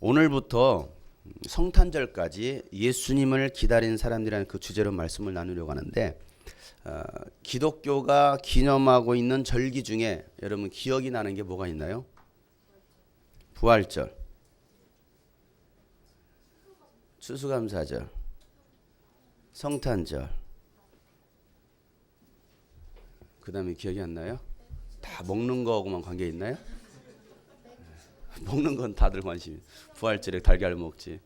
오늘부터 성탄절까지 예수님을 기다린 사람들이라는 그 주제로 말씀을 나누려고 하는데 기독교가 기념하고 있는 절기 중에 여러분 기억이 나는 게 뭐가 있나요? 부활절, 추수감사절, 성탄절. 그 다음에 기억이 안 나요? 다 먹는 거하고만 관계 있나요? 먹는 건 다들 관심이. 부활절에 달걀 먹지,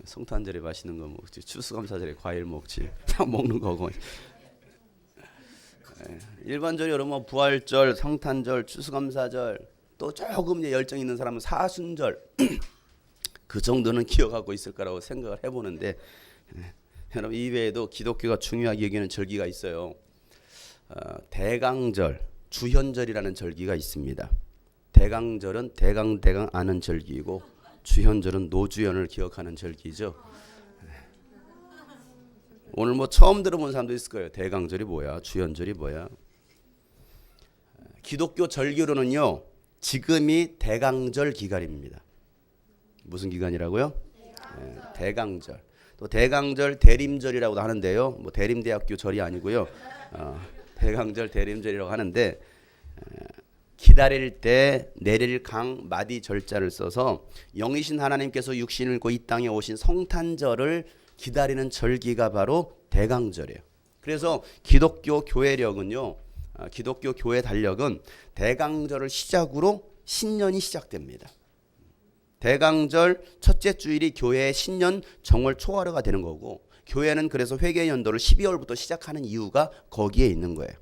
성탄절에 맛있는 거 먹지, 추수감사절에 과일 먹지. 다 먹는 거고. 일반적으로 여러분 뭐 부활절, 성탄절, 추수감사절, 또 조금 이제 열정 있는 사람은 사순절 그 정도는 기억하고 있을 거라고 생각을 해보는데 여러분 이외에도 기독교가 중요하게 여기는 절기가 있어요. 대강절, 주현절이라는 절기가 있습니다. 대강절은 대강 아는 절기이고 주현절은 노주현을 기억하는 절기죠. 오늘 뭐 처음 들어본 사람도 있을 거예요. 대강절이 뭐야? 주현절이 뭐야? 기독교 절기로는요. 지금이 대강절 기간입니다. 무슨 기간이라고요? 대강절. 또 대강절 대림절이라고도 하는데요. 뭐 대림대학교 절이 아니고요. 대강절 대림절이라고 하는데 기다릴 때 내릴 강 마디 절자를 써서 영이신 하나님께서 육신을 입고 이 땅에 오신 성탄절을 기다리는 절기가 바로 대강절이에요. 그래서 기독교 교회력은요. 기독교 교회 달력은 대강절을 시작으로 신년이 시작됩니다. 대강절 첫째 주일이 교회의 신년 정월 초하루가 되는 거고 교회는 그래서 회개 연도를 12월부터 시작하는 이유가 거기에 있는 거예요.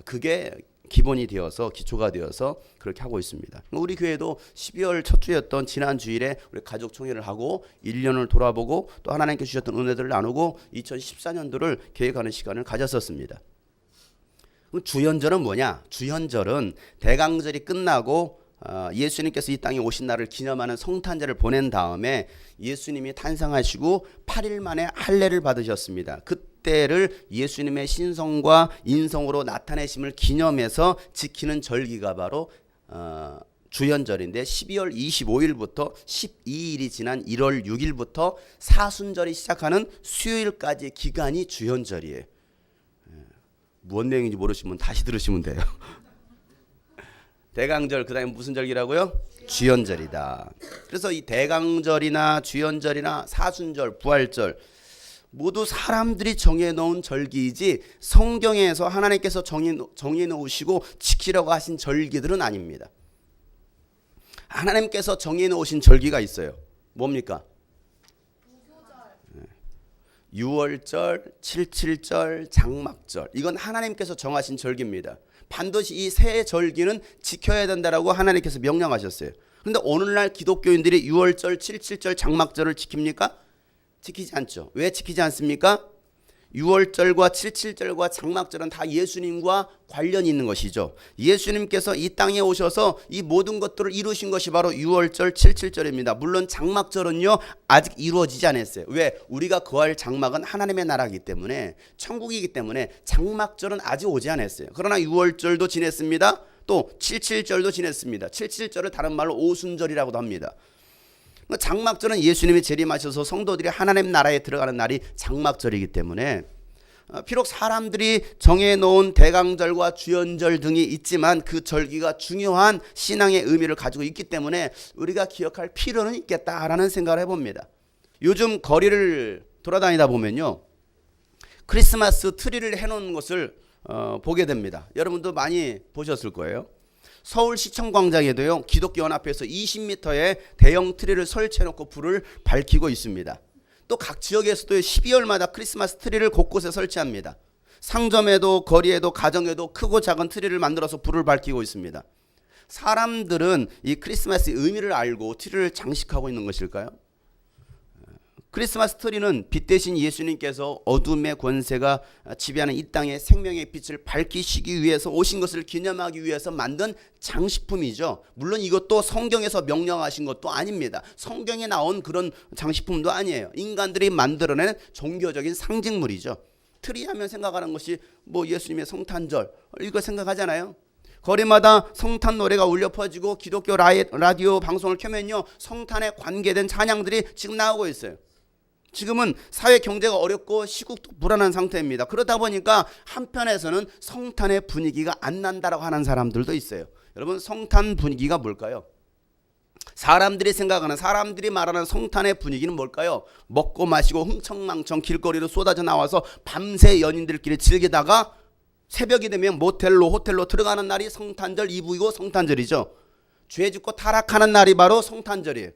그게 기본이 되어서 기초가 되어서 그렇게 하고 있습니다. 우리 교회도 12월 첫 주였던 지난 주일에 우리 가족 총회를 하고 1년을 돌아보고 또 하나님께 주셨던 은혜들을 나누고 2014년도를 계획하는 시간을 가졌었습니다. 주현절은 뭐냐? 주현절은 대강절이 끝나고 예수님께서 이 땅에 오신 날을 기념하는 성탄절을 보낸 다음에 예수님이 탄생하시고 8일 만에 할례를 받으셨습니다. 그때를 예수님의 신성과 인성으로 나타내심을 기념해서 지키는 절기가 바로 주현절인데 12월 25일부터 12일이 지난 1월 6일부터 사순절이 시작하는 수요일까지의 기간이 주현절이에요. 무슨 내용인지 모르시면 다시 들으시면 돼요. 대강절 그 다음에 무슨 절기라고요? 주현절이다. 그래서 이 대강절이나 주현절이나 사순절, 부활절 모두 사람들이 정해놓은 절기이지 성경에서 하나님께서 정해놓으시고 지키라고 하신 절기들은 아닙니다. 하나님께서 정해놓으신 절기가 있어요. 뭡니까? 6월절, 77절, 장막절. 이건 하나님께서 정하신 절기입니다. 반드시 이 세 절기는 지켜야 된다라고 하나님께서 명령하셨어요. 그런데 오늘날 기독교인들이 6월절, 77절, 장막절을 지킵니까? 지키지 않죠. 왜 지키지 않습니까? 6월절과 77절과 장막절은 다 예수님과 관련이 있는 것이죠. 예수님께서 이 땅에 오셔서 이 모든 것들을 이루신 것이 바로 6월절, 77절입니다. 물론 장막절은요 아직 이루어지지 않았어요. 왜? 우리가 거할 장막은 하나님의 나라이기 때문에 천국이기 때문에 장막절은 아직 오지 않았어요. 그러나 6월절도 지냈습니다. 또 77절도 지냈습니다. 77절을 다른 말로 오순절이라고도 합니다. 장막절은 예수님이 재림하셔서 성도들이 하나님 나라에 들어가는 날이 장막절이기 때문에 비록 사람들이 정해놓은 대강절과 주현절 등이 있지만 그 절기가 중요한 신앙의 의미를 가지고 있기 때문에 우리가 기억할 필요는 있겠다라는 생각을 해봅니다. 요즘 거리를 돌아다니다 보면요 크리스마스 트리를 해놓은 것을 보게 됩니다. 여러분도 많이 보셨을 거예요. 서울시청 광장에도요 기독교연합회에서 20m의 대형 트리를 설치해놓고 불을 밝히고 있습니다. 또 각 지역에서도 12월마다 크리스마스 트리를 곳곳에 설치합니다. 상점에도 거리에도 가정에도 크고 작은 트리를 만들어서 불을 밝히고 있습니다. 사람들은 이 크리스마스의 의미를 알고 트리를 장식하고 있는 것일까요? 크리스마스 트리는 빛 대신 예수님께서 어둠의 권세가 지배하는 이 땅의 생명의 빛을 밝히시기 위해서 오신 것을 기념하기 위해서 만든 장식품이죠. 물론 이것도 성경에서 명령하신 것도 아닙니다. 성경에 나온 그런 장식품도 아니에요. 인간들이 만들어낸 종교적인 상징물이죠. 트리 하면 생각하는 것이 뭐 예수님의 성탄절 이거 생각하잖아요. 거리마다 성탄 노래가 울려 퍼지고 기독교 라디오 방송을 켜면요, 성탄에 관계된 찬양들이 지금 나오고 있어요. 지금은 사회 경제가 어렵고 시국도 불안한 상태입니다. 그러다 보니까 한편에서는 성탄의 분위기가 안 난다라고 하는 사람들도 있어요. 여러분, 성탄 분위기가 뭘까요? 사람들이 생각하는, 사람들이 말하는 성탄의 분위기는 뭘까요? 먹고 마시고 흥청망청 길거리로 쏟아져 나와서 밤새 연인들끼리 즐기다가 새벽이 되면 모텔로 호텔로 들어가는 날이 성탄절 이브이고 성탄절이죠. 죄 짓고 타락하는 날이 바로 성탄절이에요.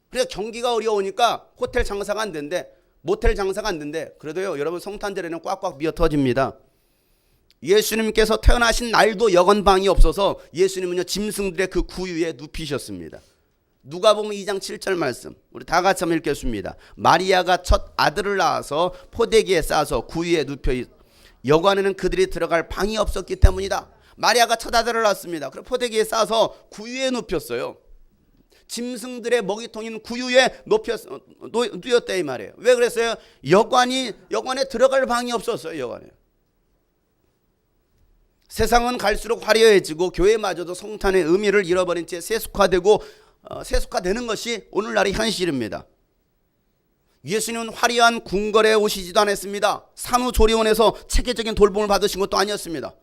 그래서 경기가 어려우니까 호텔 장사가 안 된대, 모텔 장사가 안 된대. 그래도요, 여러분, 성탄절에는 꽉꽉 비어 터집니다. 예수님께서 태어나신 날도 여건방이 없어서 예수님은요, 짐승들의 그 구유에 눕히셨습니다. 누가복음 2장 7절 말씀, 우리 다 같이 한번 읽겠습니다. 마리아가 첫 아들을 낳아서 포대기에 싸서 구유에 눕혀 여관에는 그들이 들어갈 방이 없었기 때문이다. 마리아가 첫 아들을 낳았습니다. 그래서 포대기에 싸서 구유에 눕혔어요. 짐승들의 먹이통인 구유에 누였다 이 말이에요. 왜 그랬어요? 여관에 들어갈 방이 없었어요. 여관에. 세상은 갈수록 화려해지고 교회마저도 성탄의 의미를 잃어버린 채 세속화되는 것이 오늘날의 현실입니다. 예수님은 화려한 궁궐에 오시지도 않았습니다. 산후조리원에서 체계적인 돌봄을 받으신 것도 아니었습니다.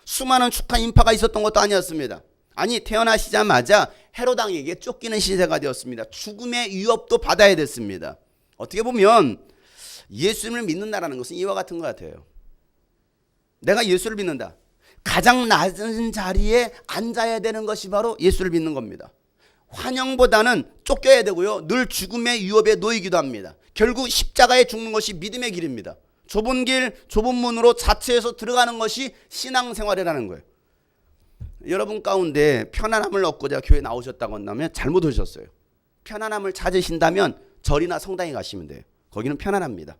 수많은 축하 인파가 있었던 것도 아니었습니다. 아니, 태어나시자마자 헤로당에게 쫓기는 시대가 되었습니다. 죽음의 위협도 받아야 됐습니다. 어떻게 보면 예수님을 믿는다는 것은 이와 같은 것 같아요. 내가 예수를 믿는다. 가장 낮은 자리에 앉아야 되는 것이 바로 예수를 믿는 겁니다. 환영보다는 쫓겨야 되고요, 늘 죽음의 위협에 놓이기도 합니다. 결국 십자가에 죽는 것이 믿음의 길입니다. 좁은 길, 좁은 문으로 자처해서 들어가는 것이 신앙생활이라는 거예요. 여러분 가운데 편안함을 얻고자 교회 나오셨다고 한다면 잘못 오셨어요. 편안함을 찾으신다면 절이나 성당에 가시면 돼요. 거기는 편안합니다.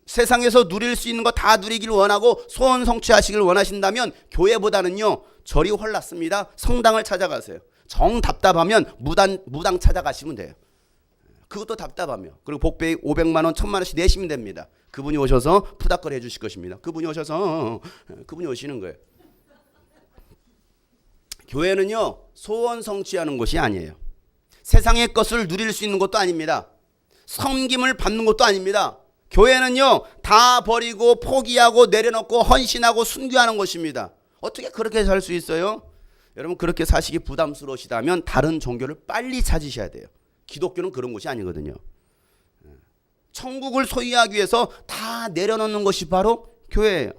세상에서 누릴 수 있는 거 다 누리길 원하고 소원 성취하시길 원하신다면 교회보다는요, 절이 훨낫습니다. 성당을 찾아가세요. 정 답답하면 무당 찾아가시면 돼요. 그것도 답답하며. 그리고 복배 500만 원, 1000만 원씩 내시면 됩니다. 그분이 오셔서 푸닥거리 해주실 것입니다. 그분이 오시는 거예요. 교회는요, 소원 성취하는 곳이 아니에요. 세상의 것을 누릴 수 있는 것도 아닙니다. 섬김을 받는 것도 아닙니다. 교회는요, 다 버리고 포기하고 내려놓고 헌신하고 순교하는 곳입니다. 어떻게 그렇게 살 수 있어요? 여러분, 그렇게 사시기 부담스러우시다면 다른 종교를 빨리 찾으셔야 돼요. 기독교는 그런 곳이 아니거든요. 천국을 소유하기 위해서 다 내려놓는 것이 바로 교회예요.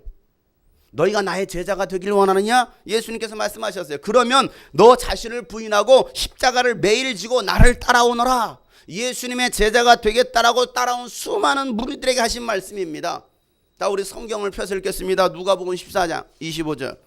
너희가 나의 제자가 되길 원하느냐? 예수님께서 말씀하셨어요. 그러면 너 자신을 부인하고 십자가를 매일 지고 나를 따라오너라. 예수님의 제자가 되겠다라고 따라온 수많은 무리들에게 하신 말씀입니다. 자, 우리 성경을 펴서 읽겠습니다. 누가복음 14장 25절.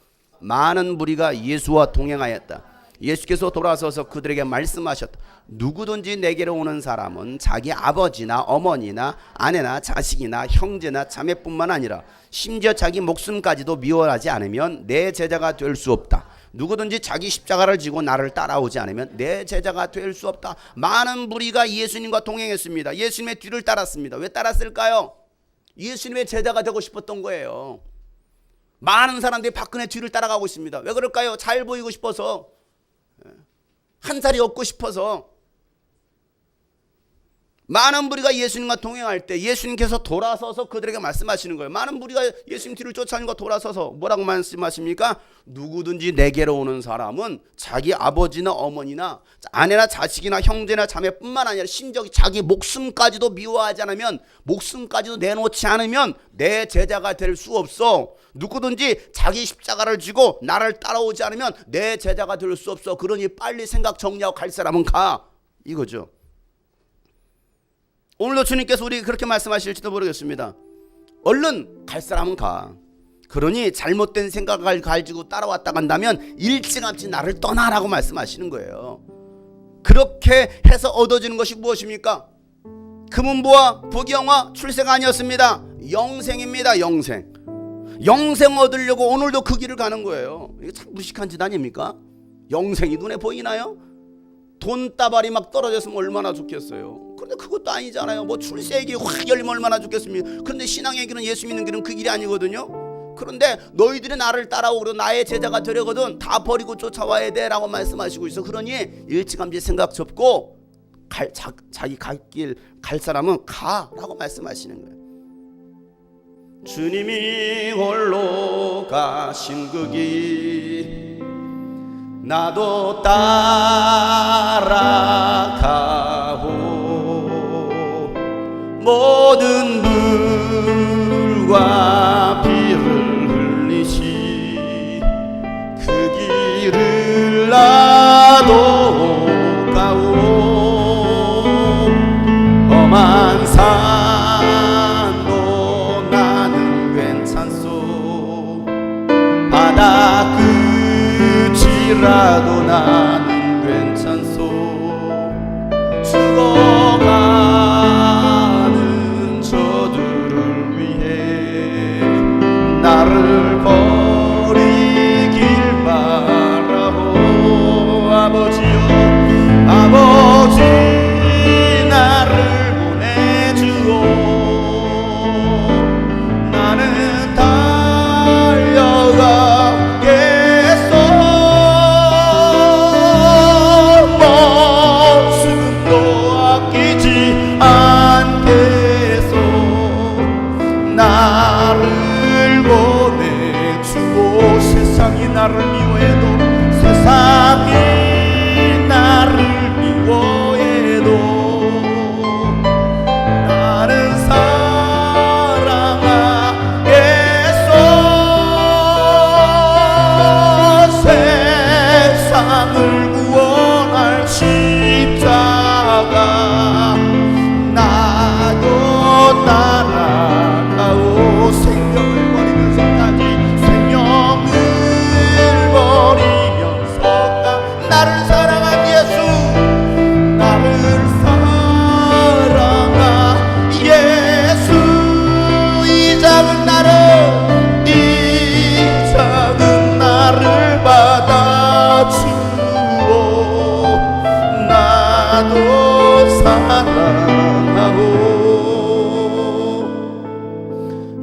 많은 무리가 예수와 동행하였다. 예수께서 돌아서서 그들에게 말씀하셨다. 누구든지 내게로 오는 사람은 자기 아버지나 어머니나 아내나 자식이나 형제나 자매뿐만 아니라 심지어 자기 목숨까지도 미워하지 않으면 내 제자가 될 수 없다. 누구든지 자기 십자가를 지고 나를 따라오지 않으면 내 제자가 될 수 없다. 많은 무리가 예수님과 동행했습니다. 예수님의 뒤를 따랐습니다. 왜 따랐을까요? 예수님의 제자가 되고 싶었던 거예요. 많은 사람들이 박근혜 뒤를 따라가고 있습니다. 왜 그럴까요? 잘 보이고 싶어서, 한 살이 얻고 싶어서. 많은 무리가 예수님과 동행할 때 예수님께서 돌아서서 그들에게 말씀하시는 거예요. 많은 무리가 예수님 뒤를 쫓아오는 거 돌아서서 뭐라고 말씀하십니까? 누구든지 내게로 오는 사람은 자기 아버지나 어머니나 아내나 자식이나 형제나 자매뿐만 아니라 심지어 자기 목숨까지도 미워하지 않으면, 목숨까지도 내놓지 않으면 내 제자가 될 수 없어. 누구든지 자기 십자가를 지고 나를 따라오지 않으면 내 제자가 될 수 없어. 그러니 빨리 생각 정리하고 갈 사람은 가, 이거죠. 오늘도 주님께서 우리 그렇게 말씀하실지도 모르겠습니다. 얼른 갈 사람은 가. 그러니 잘못된 생각을 가지고 따라왔다 간다면 일찌감치 나를 떠나라고 말씀하시는 거예요. 그렇게 해서 얻어지는 것이 무엇입니까? 금은보화, 부귀영화, 출세가 아니었습니다. 영생입니다. 영생. 영생 얻으려고 오늘도 그 길을 가는 거예요. 이게 참 무식한 짓 아닙니까? 영생이 눈에 보이나요? 돈다발이 막 떨어졌으면 얼마나 좋겠어요. 그런데 그것도 아니잖아요. 뭐 출세의 길 확 열리면 얼마나 좋겠습니까? 그런데 신앙의 길은, 예수 믿는 길은 그 길이 아니거든요. 그런데 너희들이 나를 따라오고 나의 제자가 되려거든 다 버리고 쫓아와야 돼 라고 말씀하시고 있어. 그러니 일찌감치 생각 접고 자기 갈 길 갈 사람은 가라고 말씀하시는 거예요. 주님이 홀로 가신 그 길 나도 따라가고 모든 물과 피를 흘리시 그 길을 나도 가오 험한 산도 나는 괜찮소 바다 끝이라도 나는 괜찮소 죽어가는 저들을 위해 나를 버리길 바라오 아버지여 아버지 나를 나는 달려가겠소 목숨도 아끼지 않겠소 나를 보내주오 세상이 나를 미워해도 세상이 나를 미워해도 세상을 구원할 십자가 나도 따라가오 생명을 버리면서까지 생명을 버리면서까지 나를 사랑한 예수 나를 사랑한 예수 이 작은 나를 받아주오 나도 사랑하오.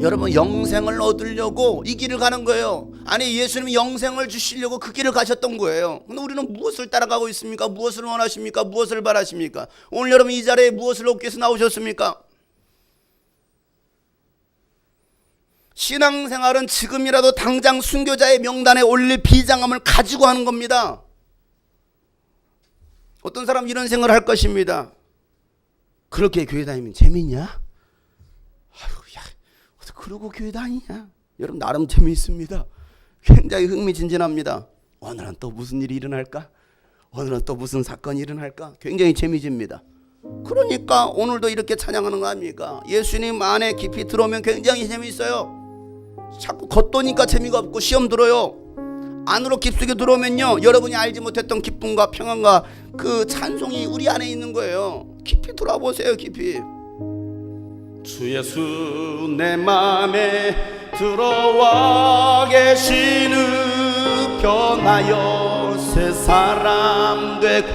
여러분 영생을 얻으려고 이 길을 가는 거예요. 아니 예수님이 영생을 주시려고 그 길을 가셨던 거예요. 근데 우리는 무엇을 따라가고 있습니까? 무엇을 원하십니까? 무엇을 바라십니까? 오늘 여러분 이 자리에 무엇을 얻기 위해서 나오셨습니까? 신앙생활은 지금이라도 당장 순교자의 명단에 올릴 비장함을 가지고 하는 겁니다. 어떤 사람 이런 생각을 할 것입니다. 그렇게 교회 다니면 재밌냐? 아유, 야, 어떻게 그러고 교회 다니냐? 여러분 나름 재미있습니다. 굉장히 흥미진진합니다. 오늘은 또 무슨 일이 일어날까? 오늘은 또 무슨 사건이 일어날까? 굉장히 재미집니다. 그러니까 오늘도 이렇게 찬양하는 거 아닙니까? 예수님 안에 깊이 들어오면 굉장히 재미있어요. 자꾸 겉도니까 재미가 없고 시험 들어요. 안으로 깊숙이 들어오면요 여러분이 알지 못했던 기쁨과 평안과 그 찬송이 우리 안에 있는 거예요. 깊이 들어보세요. 깊이. 주 예수 내 맘에 들어와 계시는 변하여 새 사람 되고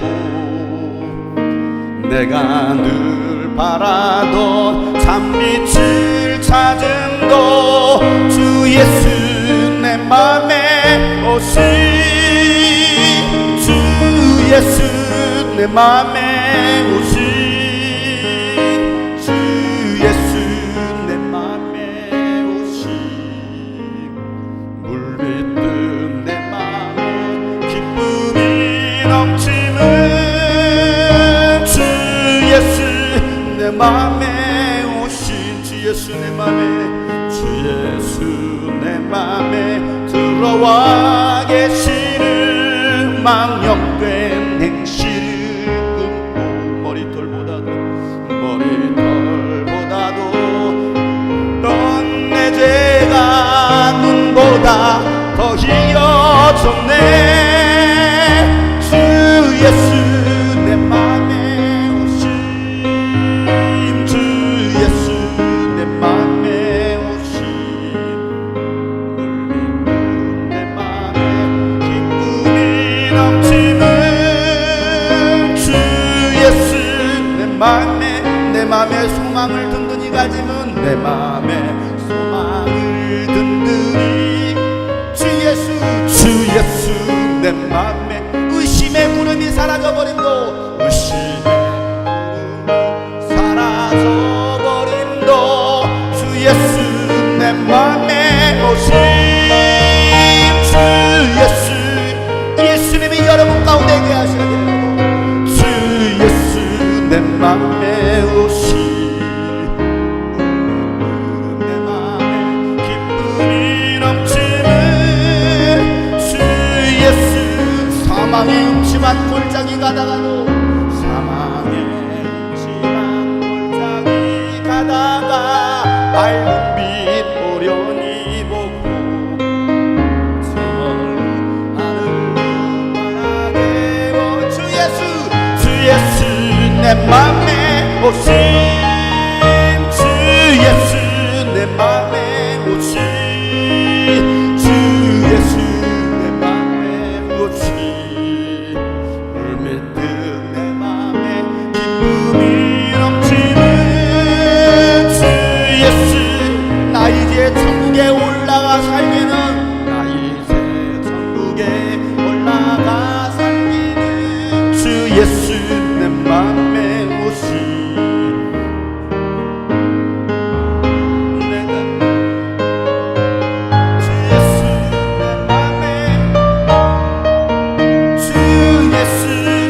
내가 늘 바라던 참빛을 찾음도 주 예수 내 맘에 오신 주 예수 내 맘에 오신 주 예수 내 맘에 오신 물빛듯 내 맘에 기쁨이 넘치는 주 예수 내 맘에 오신 주 예수 내 맘에 주 예수 내 맘에 들어와 계시는 망령된 행실을 끊고 머리털보다도 넌 내 죄가 눈보다 더 희어졌네 주 예수 내 맘에 오신 주 예수 내 맘에 오신 물밑는 내 맘에 기쁨이 넘치는 주 예수 내 맘에 소망을 든든히 가지면 내 맘에 소망을 든든히 내 맘에 의심의 구름이 사라져버림도 의심의 구름이 사라져버림도 주 예수 내 맘에 오심 주 예수 예수님이 여러분 가운데 있게 하시는 주 예수 내 맘에 오심 사망의 음침한 골짜기 가다가도 사망의 음침한 골짜기 가다가 밝은 빛 오련히 보고 저 하늘로 바라게 주 예수 내 맘에 오심 주 예수 내 맘에 오심 주 예수 내 맘에 오심 천국에 올라가 살기는 나 이제 천국에 올라가 살기는 주 예수 내 맘에 오심 내가 주 예수 내 맘에 주 예수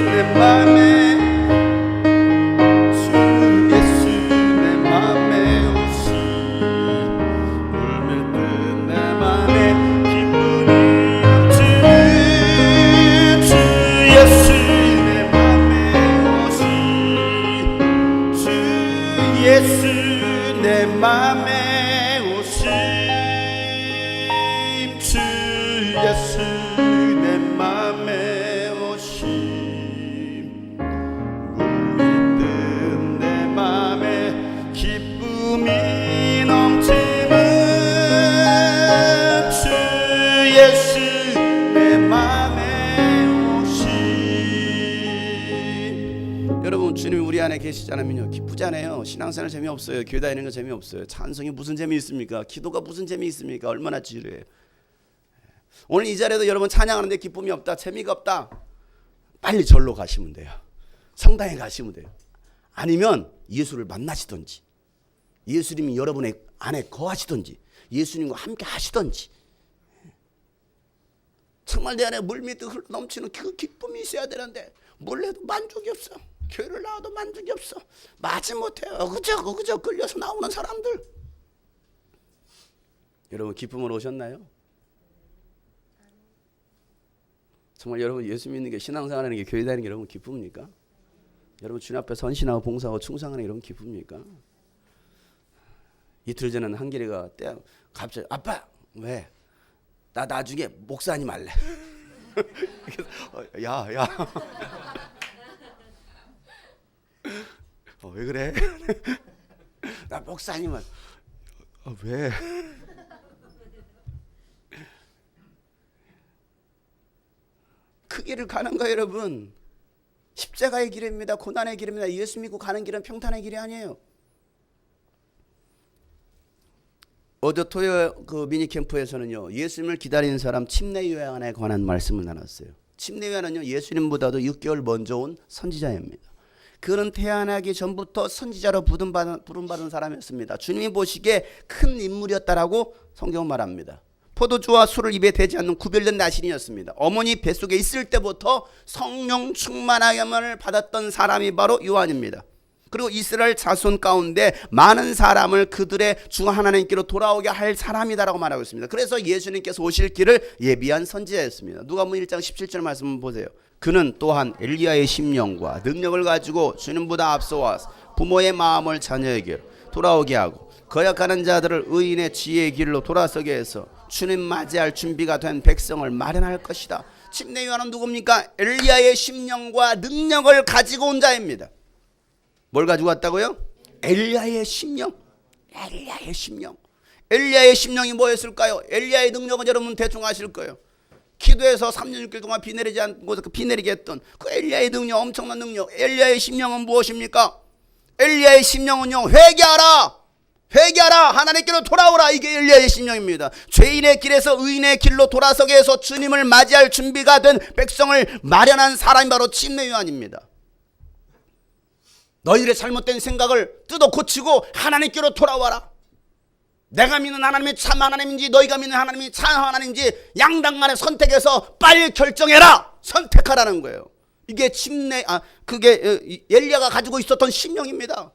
내 맘에 주 예수 내 맘에 오심 예수 내 맘에 오심 주 예수 내 맘에 오심 물밀듯 내 맘에 기쁨이 넘치는 주 예수 내 맘에 오심 여러분 주님이 우리 안에 계시잖아요. 기쁘잖아요. 신앙생활 재미없어요. 교회 다니는 거 재미없어요. 찬송이 무슨 재미있습니까? 기도가 무슨 재미있습니까? 얼마나 지루해요. 오늘 이 자리에도 여러분 찬양하는데 기쁨이 없다, 재미가 없다, 빨리 절로 가시면 돼요. 성당에 가시면 돼요. 아니면 예수를 만나시든지 예수님이 여러분의 안에 거하시든지 예수님과 함께 하시든지 정말 내 안에 물밑에 흘러넘치는 그 기쁨이 있어야 되는데 뭘 해도 만족이 없어. 교회를 나와도 만족이 없어. 마지못해요. 그저 끌려서 나오는 사람들. 여러분 기쁨으로 오셨나요? 정말 여러분 예수 믿는 게 신앙생활하는 게 교회 다니는 게 여러분 기쁩니까? 여러분 주님 앞에 선신하고 봉사하고 충성하는 게 여러분 기쁩니까? 이틀 전에는 한길이가 갑자기 아빠 왜? 나 나중에 목사님 할래. 야. 왜 그래? 나 목사님은 왜? 그 길을 가는 거예요, 여러분. 십자가의 길입니다. 고난의 길입니다. 예수 믿고 가는 길은 평탄의 길이 아니에요. 어제 토요일 그 미니 캠프에서는요, 예수님을 기다리는 사람 침례 요한에 관한 말씀을 나눴어요. 침례 요한은요, 예수님보다도 6개월 먼저 온 선지자입니다. 그는 태어나기 전부터 선지자로 부름받은 사람이었습니다. 주님이 보시기에 큰 인물이었다라고 성경은 말합니다. 포도주와 술을 입에 대지 않는 구별된 나신이었습니다. 어머니 뱃속에 있을 때부터 성령 충만함을 받았던 사람이 바로 요한입니다. 그리고 이스라엘 자손 가운데 많은 사람을 그들의 주 하나님께로 돌아오게 할 사람이다라고 말하고 있습니다. 그래서 예수님께서 오실 길을 예비한 선지자였습니다. 누가복음 1장 17절 말씀 보세요. 그는 또한 엘리야의 심령과 능력을 가지고 주님보다 앞서와 부모의 마음을 자녀에게 돌아오게 하고 거역하는 자들을 의인의 지혜의 길로 돌아서게 해서 주님 맞이할 준비가 된 백성을 마련할 것이다. 침례 요한은 누굽니까? 엘리야의 심령과 능력을 가지고 온 자입니다. 뭘 가지고 왔다고요? 엘리야의 심령. 엘리야의 심령. 엘리야의 심령이 뭐였을까요? 엘리야의 능력은 여러분 대충 아실 거예요. 기도해서 3년 6개월 동안 비 내리지 않고 비 내리게 했던 그 엘리야의 능력, 엄청난 능력. 엘리야의 심령은 무엇입니까? 엘리야의 심령은요, 회개하라. 회개하라, 하나님께로 돌아오라. 이게 엘리야의 심령입니다. 죄인의 길에서 의인의 길로 돌아서게 해서 주님을 맞이할 준비가 된 백성을 마련한 사람이 바로 침례 요한입니다. 너희들의 잘못된 생각을 뜯어 고치고 하나님께로 돌아와라. 내가 믿는 하나님이 참 하나님인지 너희가 믿는 하나님이 참 하나님인지 양당 간에 선택해서 빨리 결정해라. 선택하라는 거예요. 이게 그게 엘리야가 가지고 있었던 심령입니다.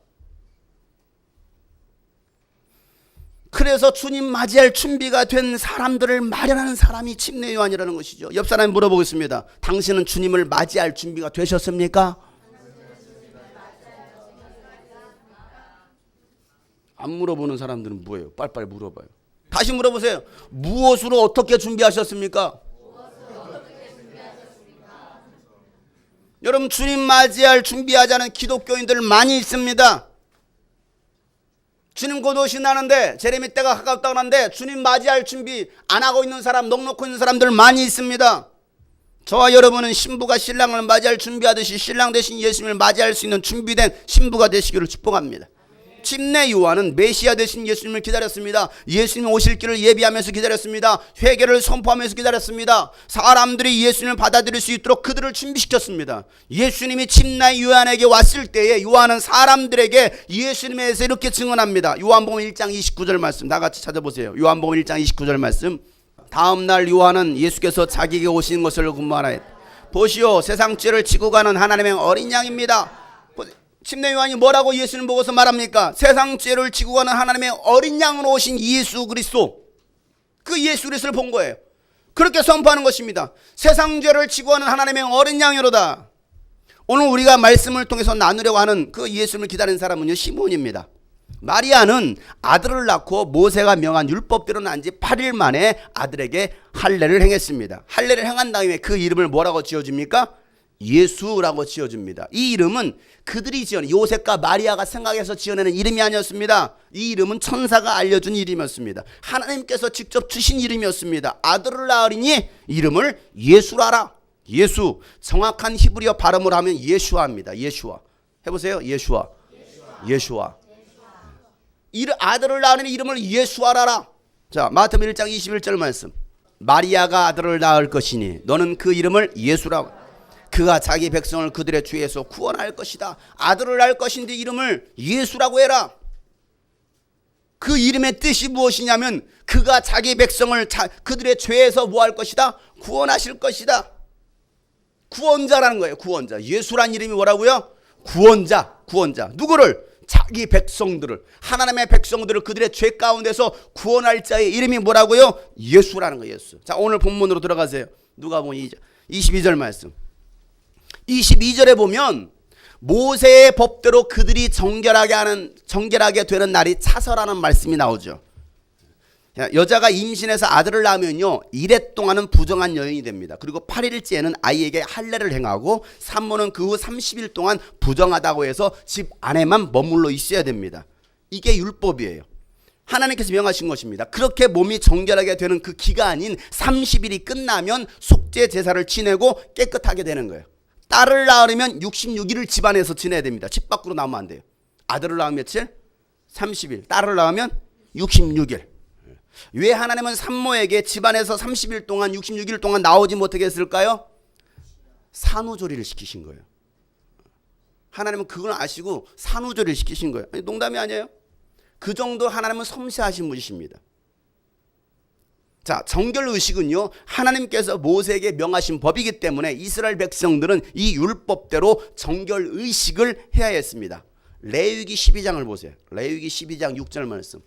그래서 주님 맞이할 준비가 된 사람들을 마련하는 사람이 침례 요한이라는 것이죠. 옆 사람이 물어보겠습니다. 당신은 주님을 맞이할 준비가 되셨습니까? 안 물어보는 사람들은 뭐예요? 빨리빨리 물어봐요. 다시 물어보세요. 무엇으로 어떻게 준비하셨습니까? 여러분, 주님 맞이할 준비하지 않은 기독교인들 많이 있습니다. 주님 곧 오신다는데, 제레미 때가 가깝다고 하는데 주님 맞이할 준비 안 하고 있는 사람, 넋놓고 있는 사람들 많이 있습니다. 저와 여러분은 신부가 신랑을 맞이할 준비하듯이 신랑 대신 예수님을 맞이할 수 있는 준비된 신부가 되시기를 축복합니다. 침례 요한은 메시아 되신 예수님을 기다렸습니다. 예수님 오실 길을 예비하면서 기다렸습니다. 회개를 선포하면서 기다렸습니다. 사람들이 예수님을 받아들일 수 있도록 그들을 준비시켰습니다. 예수님이 침례 요한에게 왔을 때에 요한은 사람들에게 예수님에 대해서 이렇게 증언합니다. 요한복음 1장 29절 말씀 다 같이 찾아보세요. 요한복음 1장 29절 말씀. 다음 날 요한은 예수께서 자기에게 오신 것을 군말하였다. 보시오, 세상 죄를 지고 가는 하나님의 어린 양입니다. 침례 요한이 뭐라고 예수님 보고서 말합니까? 세상 죄를 지고 가는 하나님의 어린 양으로 오신 예수 그리스도, 그 예수 그리스도를 본 거예요. 그렇게 선포하는 것입니다. 세상 죄를 지고 가는 하나님의 어린 양이로다. 오늘 우리가 말씀을 통해서 나누려고 하는 그 예수님을 기다리는 사람은요, 시몬입니다. 마리아는 아들을 낳고 모세가 명한 율법대로 난 지 8일 만에 아들에게 할례를 행했습니다. 할례를 행한 다음에 그 이름을 뭐라고 지어줍니까? 예수라고 지어줍니다. 이 이름은 그들이 지어낸, 요셉과 마리아가 생각해서 지어내는 이름이 아니었습니다. 이 이름은 천사가 알려준 이름이었습니다. 하나님께서 직접 주신 이름이었습니다. 아들을 낳으리니 이름을 예수라라. 예수, 정확한 히브리어 발음을 하면 예슈아입니다. 예슈아. 해보세요. 예슈아. 예슈아. 아들을 낳으니 이름을 예수아라라. 자, 마태복음 1장 21절 말씀. 마리아가 아들을 낳을 것이니 너는 그 이름을 예수라고. 그가 자기 백성을 그들의 죄에서 구원할 것이다. 아들을 낳을 것인데 이름을 예수라고 해라. 그 이름의 뜻이 무엇이냐면 그가 자기 백성을 그들의 죄에서 뭐 할 것이다? 구원하실 것이다. 구원자라는 거예요. 구원자. 예수란 이름이 뭐라고요? 구원자. 구원자. 누구를? 자기 백성들을, 하나님의 백성들을 그들의 죄 가운데서 구원할 자의 이름이 뭐라고요? 예수라는 거예요. 예수. 자, 오늘 본문으로 들어가세요. 누가복음 22절 말씀. 22절에 보면 모세의 법대로 그들이 정결하게 되는 날이 차서라는 말씀이 나오죠. 여자가 임신해서 아들을 낳으면요, 1회 동안은 부정한 여인이 됩니다. 그리고 8일째에는 아이에게 할례를 행하고 산모는 그 후 30일 동안 부정하다고 해서 집 안에만 머물러 있어야 됩니다. 이게 율법이에요. 하나님께서 명하신 것입니다. 그렇게 몸이 정결하게 되는 그 기간인 30일이 끝나면 속죄 제사를 지내고 깨끗하게 되는 거예요. 딸을 낳으려면 66일을 집안에서 지내야 됩니다. 집 밖으로 나오면 안 돼요. 아들을 낳으면 며칠? 30일. 딸을 낳으면 66일. 왜 하나님은 산모에게 집안에서 30일 동안 66일 동안 나오지 못하게 했을까요? 산후조리를 시키신 거예요. 하나님은 그걸 아시고 산후조리를 시키신 거예요. 아니, 농담이 아니에요. 그 정도 하나님은 섬세하신 분이십니다. 자, 정결의식은요, 하나님께서 모세에게 명하신 법이기 때문에 이스라엘 백성들은 이 율법대로 정결의식을 해야 했습니다. 레위기 12장을 보세요. 레위기 12장 6절 말씀.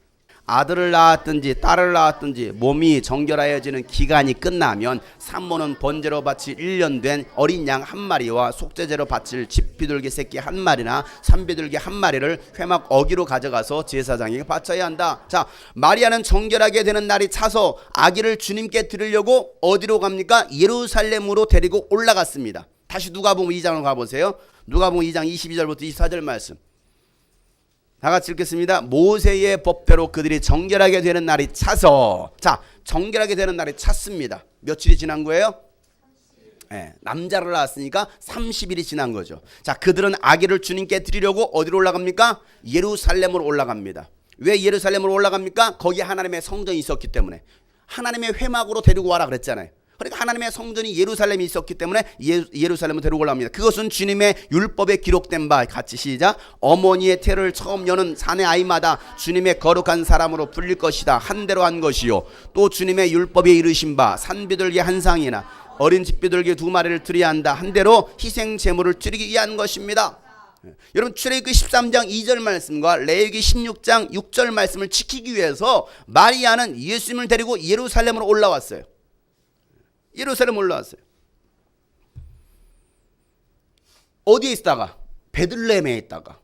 아들을 낳았든지 딸을 낳았든지 몸이 정결하여지는 기간이 끝나면 산모는 번제로 바칠 1년 된 어린 양 한 마리와 속죄제로 바칠 집비둘기 새끼 한 마리나 산비둘기 한 마리를 회막 어기로 가져가서 제사장에게 바쳐야 한다. 자, 마리아는 정결하게 되는 날이 차서 아기를 주님께 드리려고 어디로 갑니까? 예루살렘으로 데리고 올라갔습니다. 다시 누가복음 2장으로 가보세요. 누가복음 2장 22절부터 24절 말씀. 다 같이 읽겠습니다. 모세의 법대로 그들이 정결하게 되는 날이 차서, 자, 정결하게 되는 날이 찼습니다. 며칠이 지난 거예요? 네, 남자를 낳았으니까 30일이 지난 거죠. 자, 그들은 아기를 주님께 드리려고 어디로 올라갑니까? 예루살렘으로 올라갑니다. 왜 예루살렘으로 올라갑니까? 거기 하나님의 성전이 있었기 때문에. 하나님의 회막으로 데리고 와라 그랬잖아요. 그러니까 하나님의 성전이 예루살렘에 있었기 때문에 예루살렘으로 데리고 올라갑니다. 그것은 주님의 율법에 기록된 바, 같이 시작. 어머니의 태를 처음 여는 사내 아이마다 주님의 거룩한 사람으로 불릴 것이다. 한 대로 한 것이요. 또 주님의 율법에 이르신 바 산비둘기 한 쌍이나 어린 집비둘기 2마리를 드려야 한다. 한 대로 희생 제물을 드리기 위한 것입니다. 여러분, 출애굽기 13장 2절 말씀과 레위기 16장 6절 말씀을 지키기 위해서 마리아는 예수님을 데리고 예루살렘으로 올라왔어요. 예루살렘 올라왔어요. 어디에 있다가? 베들레헴에 있다가.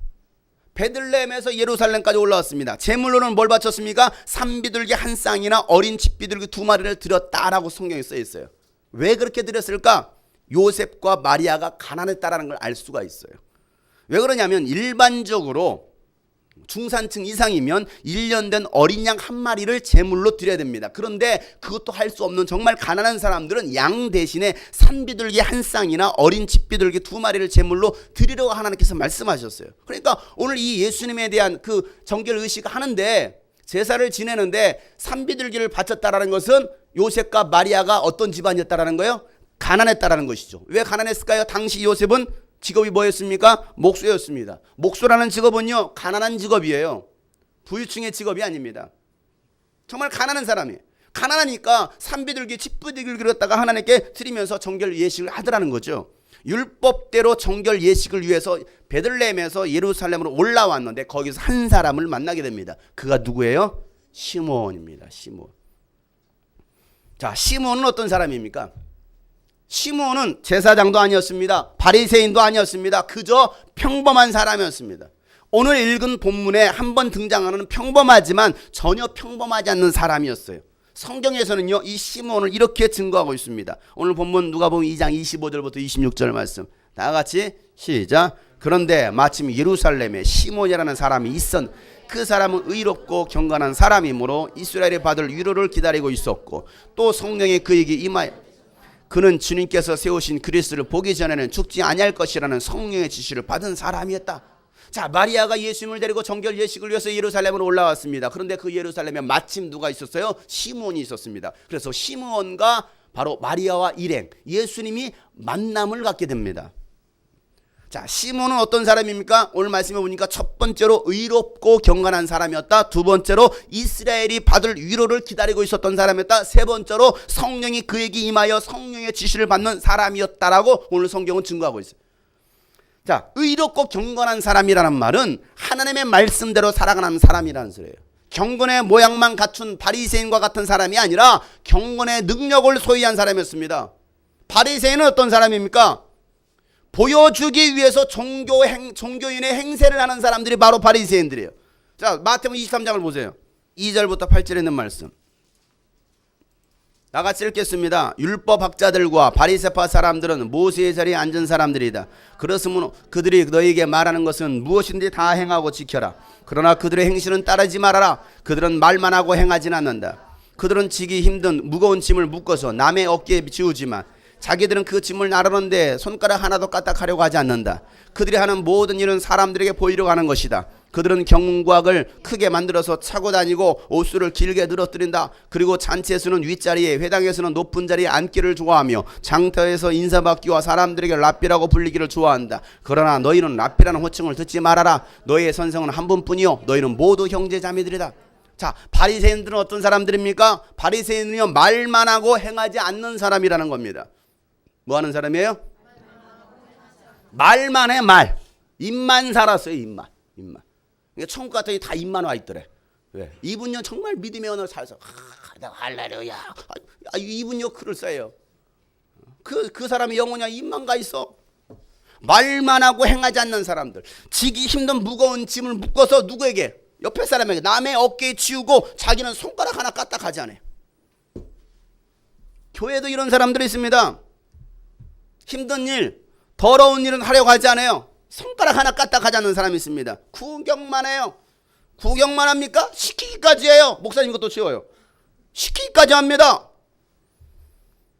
베들레헴에서 예루살렘까지 올라왔습니다. 제물로는 뭘 바쳤습니까? 산비둘기 한 쌍이나 어린 집비둘기 2마리를 드렸다라고 성경에 써 있어요. 왜 그렇게 드렸을까? 요셉과 마리아가 가난했다라는 걸 알 수가 있어요. 왜 그러냐면 일반적으로 중산층 이상이면 1년 된 어린 양 한 마리를 제물로 드려야 됩니다. 그런데 그것도 할 수 없는 정말 가난한 사람들은 양 대신에 산비둘기 한 쌍이나 어린 집비둘기 2마리를 제물로 드리려고 하나님께서 말씀하셨어요. 그러니까 오늘 이 예수님에 대한 그 정결 의식 하는데, 제사를 지내는데 산비둘기를 바쳤다라는 것은 요셉과 마리아가 어떤 집안이었다라는 거예요? 가난했다라는 것이죠. 왜 가난했을까요? 당시 요셉은 직업이 뭐였습니까? 목수였습니다. 목수라는 직업은요, 가난한 직업이에요. 부유층의 직업이 아닙니다. 정말 가난한 사람이에요. 가난하니까 산비둘기, 집비둘기를 드렸다가 하나님께 드리면서 정결 예식을 하더라는 거죠. 율법대로 정결 예식을 위해서 베들레헴에서 예루살렘으로 올라왔는데 거기서 한 사람을 만나게 됩니다. 그가 누구예요? 시므온입니다. 시므온. 자, 시므온은 어떤 사람입니까? 시므온은 제사장도 아니었습니다. 바리새인도 아니었습니다. 그저 평범한 사람이었습니다. 오늘 읽은 본문에 한번 등장하는 평범하지만 전혀 평범하지 않는 사람이었어요. 성경에서는요, 이 시므온을 이렇게 증거하고 있습니다. 오늘 본문 누가복음 2장 25절부터 26절 말씀. 다 같이 시작. 그런데 마침 예루살렘에 시므온이라는 사람이 있었. 그 사람은 의롭고 경건한 사람이므로 이스라엘이 받을 위로를 기다리고 있었고, 또 성령이 그에게 임하여 그는 주님께서 세우신 그리스도를 보기 전에는 죽지 아니할 것이라는 성령의 지시를 받은 사람이었다. 자, 마리아가 예수님을 데리고 정결 예식을 위해서 예루살렘으로 올라왔습니다. 그런데 그 예루살렘에 마침 누가 있었어요? 시므온이 있었습니다. 그래서 시므온과 바로 마리아와 일행, 예수님이 만남을 갖게 됩니다. 자, 시므온은 어떤 사람입니까? 오늘 말씀해 보니까 첫 번째로 의롭고 경건한 사람이었다. 두 번째로 이스라엘이 받을 위로를 기다리고 있었던 사람이었다. 세 번째로 성령이 그에게 임하여 성령의 지시를 받는 사람이었다라고 오늘 성경은 증거하고 있어요. 자, 의롭고 경건한 사람이라는 말은 하나님의 말씀대로 살아가는 사람이라는 소리예요. 경건의 모양만 갖춘 바리새인과 같은 사람이 아니라 경건의 능력을 소유한 사람이었습니다. 바리새인은 어떤 사람입니까? 보여주기 위해서 종교인의 행세를 하는 사람들이 바로 바리새인들이에요. 자, 마태복음 23장을 보세요. 2절부터 8절에 있는 말씀. 나같이 읽겠습니다. 율법학자들과 바리새파 사람들은 모세의 자리에 앉은 사람들이다. 그렇으므로 그들이 너희에게 말하는 것은 무엇인지 다 행하고 지켜라. 그러나 그들의 행실은 따르지 말아라. 그들은 말만 하고 행하진 않는다. 그들은 지기 힘든 무거운 짐을 묶어서 남의 어깨에 지우지만 자기들은 그 짐을 나르는데 손가락 하나도 까딱하려고 하지 않는다. 그들이 하는 모든 일은 사람들에게 보이려고 하는 것이다. 그들은 경곽을 크게 만들어서 차고 다니고 옷수를 길게 늘어뜨린다. 그리고 잔치에서는 윗자리에, 회당에서는 높은 자리에 앉기를 좋아하며 장터에서 인사받기와 사람들에게 랍비라고 불리기를 좋아한다. 그러나 너희는 랍비라는 호칭을 듣지 말아라. 너희의 선생은 한 분뿐이요 너희는 모두 형제자매들이다. 자, 바리새인들은 어떤 사람들입니까? 바리새인은요, 말만 하고 행하지 않는 사람이라는 겁니다. 뭐 하는 사람이에요? 말만 해, 말. 입만 살았어요, 입만. 천국 같은 게 다 입만 와 있더래. 왜? 이분요 정말 믿음의 언어를 살아서 할렐루야. 이분요 글을 써요. 그 사람이 영혼이야 입만 가 있어. 말만 하고 행하지 않는 사람들. 지기 힘든 무거운 짐을 묶어서 누구에게? 옆에 사람에게 남의 어깨에 치우고 자기는 손가락 하나 까딱하지 않아요. 교회도 이런 사람들이 있습니다. 힘든 일, 더러운 일은 하려고 하지 않아요. 손가락 하나 까딱하지 않는 사람이 있습니다. 구경만 해요. 구경만 합니까? 시키기까지 해요. 목사님 것도 치워요. 시키기까지 합니다.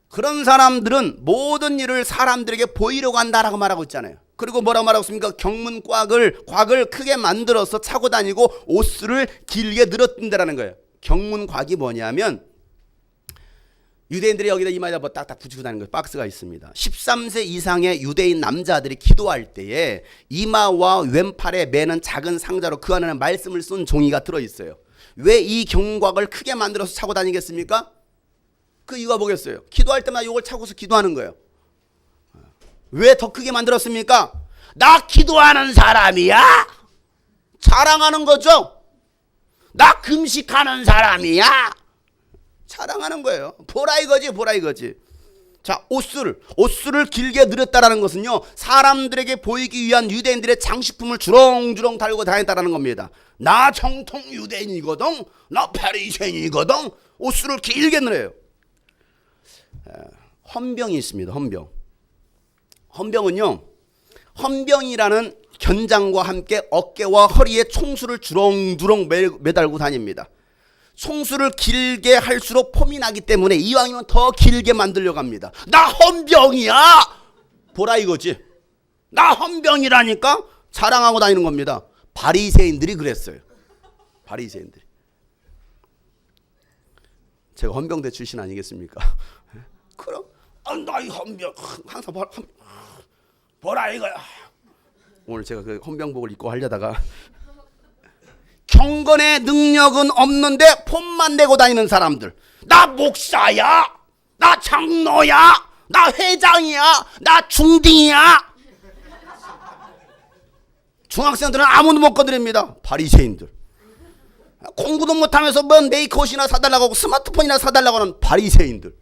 그런 사람들은 모든 일을 사람들에게 보이려고 한다라고 말하고 있잖아요. 그리고 뭐라고 말하고 있습니까? 곽을 크게 만들어서 차고 다니고 옷을 길게 늘었던다라는 거예요. 경문곽이 뭐냐면 유대인들이 여기다 이마에다 뭐 딱딱 붙이고 다니는 거 박스가 있습니다. 13세 이상의 유대인 남자들이 기도할 때에 이마와 왼팔에 매는 작은 상자로 그 안에는 말씀을 쓴 종이가 들어있어요. 왜 이 경문곽을 크게 만들어서 차고 다니겠습니까? 그 이유가 뭐겠어요? 기도할 때마다 이걸 차고서 기도하는 거예요. 왜 더 크게 만들었습니까? 나 기도하는 사람이야. 자랑하는 거죠. 나 금식하는 사람이야. 자랑하는 거예요. 보라 이거지, 보라 이거지. 자, 옷술을 길게 늘었다라는 것은요, 사람들에게 보이기 위한 유대인들의 장식품을 주렁주렁 달고 다녔다라는 겁니다. 나 정통 유대인이거든, 나 바리새인이거든. 옷술을 길게 늘어요. 헌병이 있습니다. 헌병은요, 헌병이라는 견장과 함께 어깨와 허리에 총수를 주렁주렁 매달고 다닙니다. 총수를 길게 할수록 폼이 나기 때문에 이왕이면 더 길게 만들려고 합니다. 나 헌병이야. 보라 이거지. 나 헌병이라니까 자랑하고 다니는 겁니다. 바리새인들이 그랬어요. 바리새인들이. 제가 헌병대 출신 아니겠습니까? 그럼 나 이 헌병 항상 보라 이거야. 오늘 제가 그 헌병복을 입고 하려다가 경건의 능력은 없는데 폼만 내고 다니는 사람들. 나 목사야, 나 장로야, 나 회장이야, 나 중딩이야. 중학생들은 아무도 못 건드립니다. 바리새인들. 공부도 못하면서 뭔 메이크업이나 사달라고 하고 스마트폰이나 사달라고 하는 바리새인들.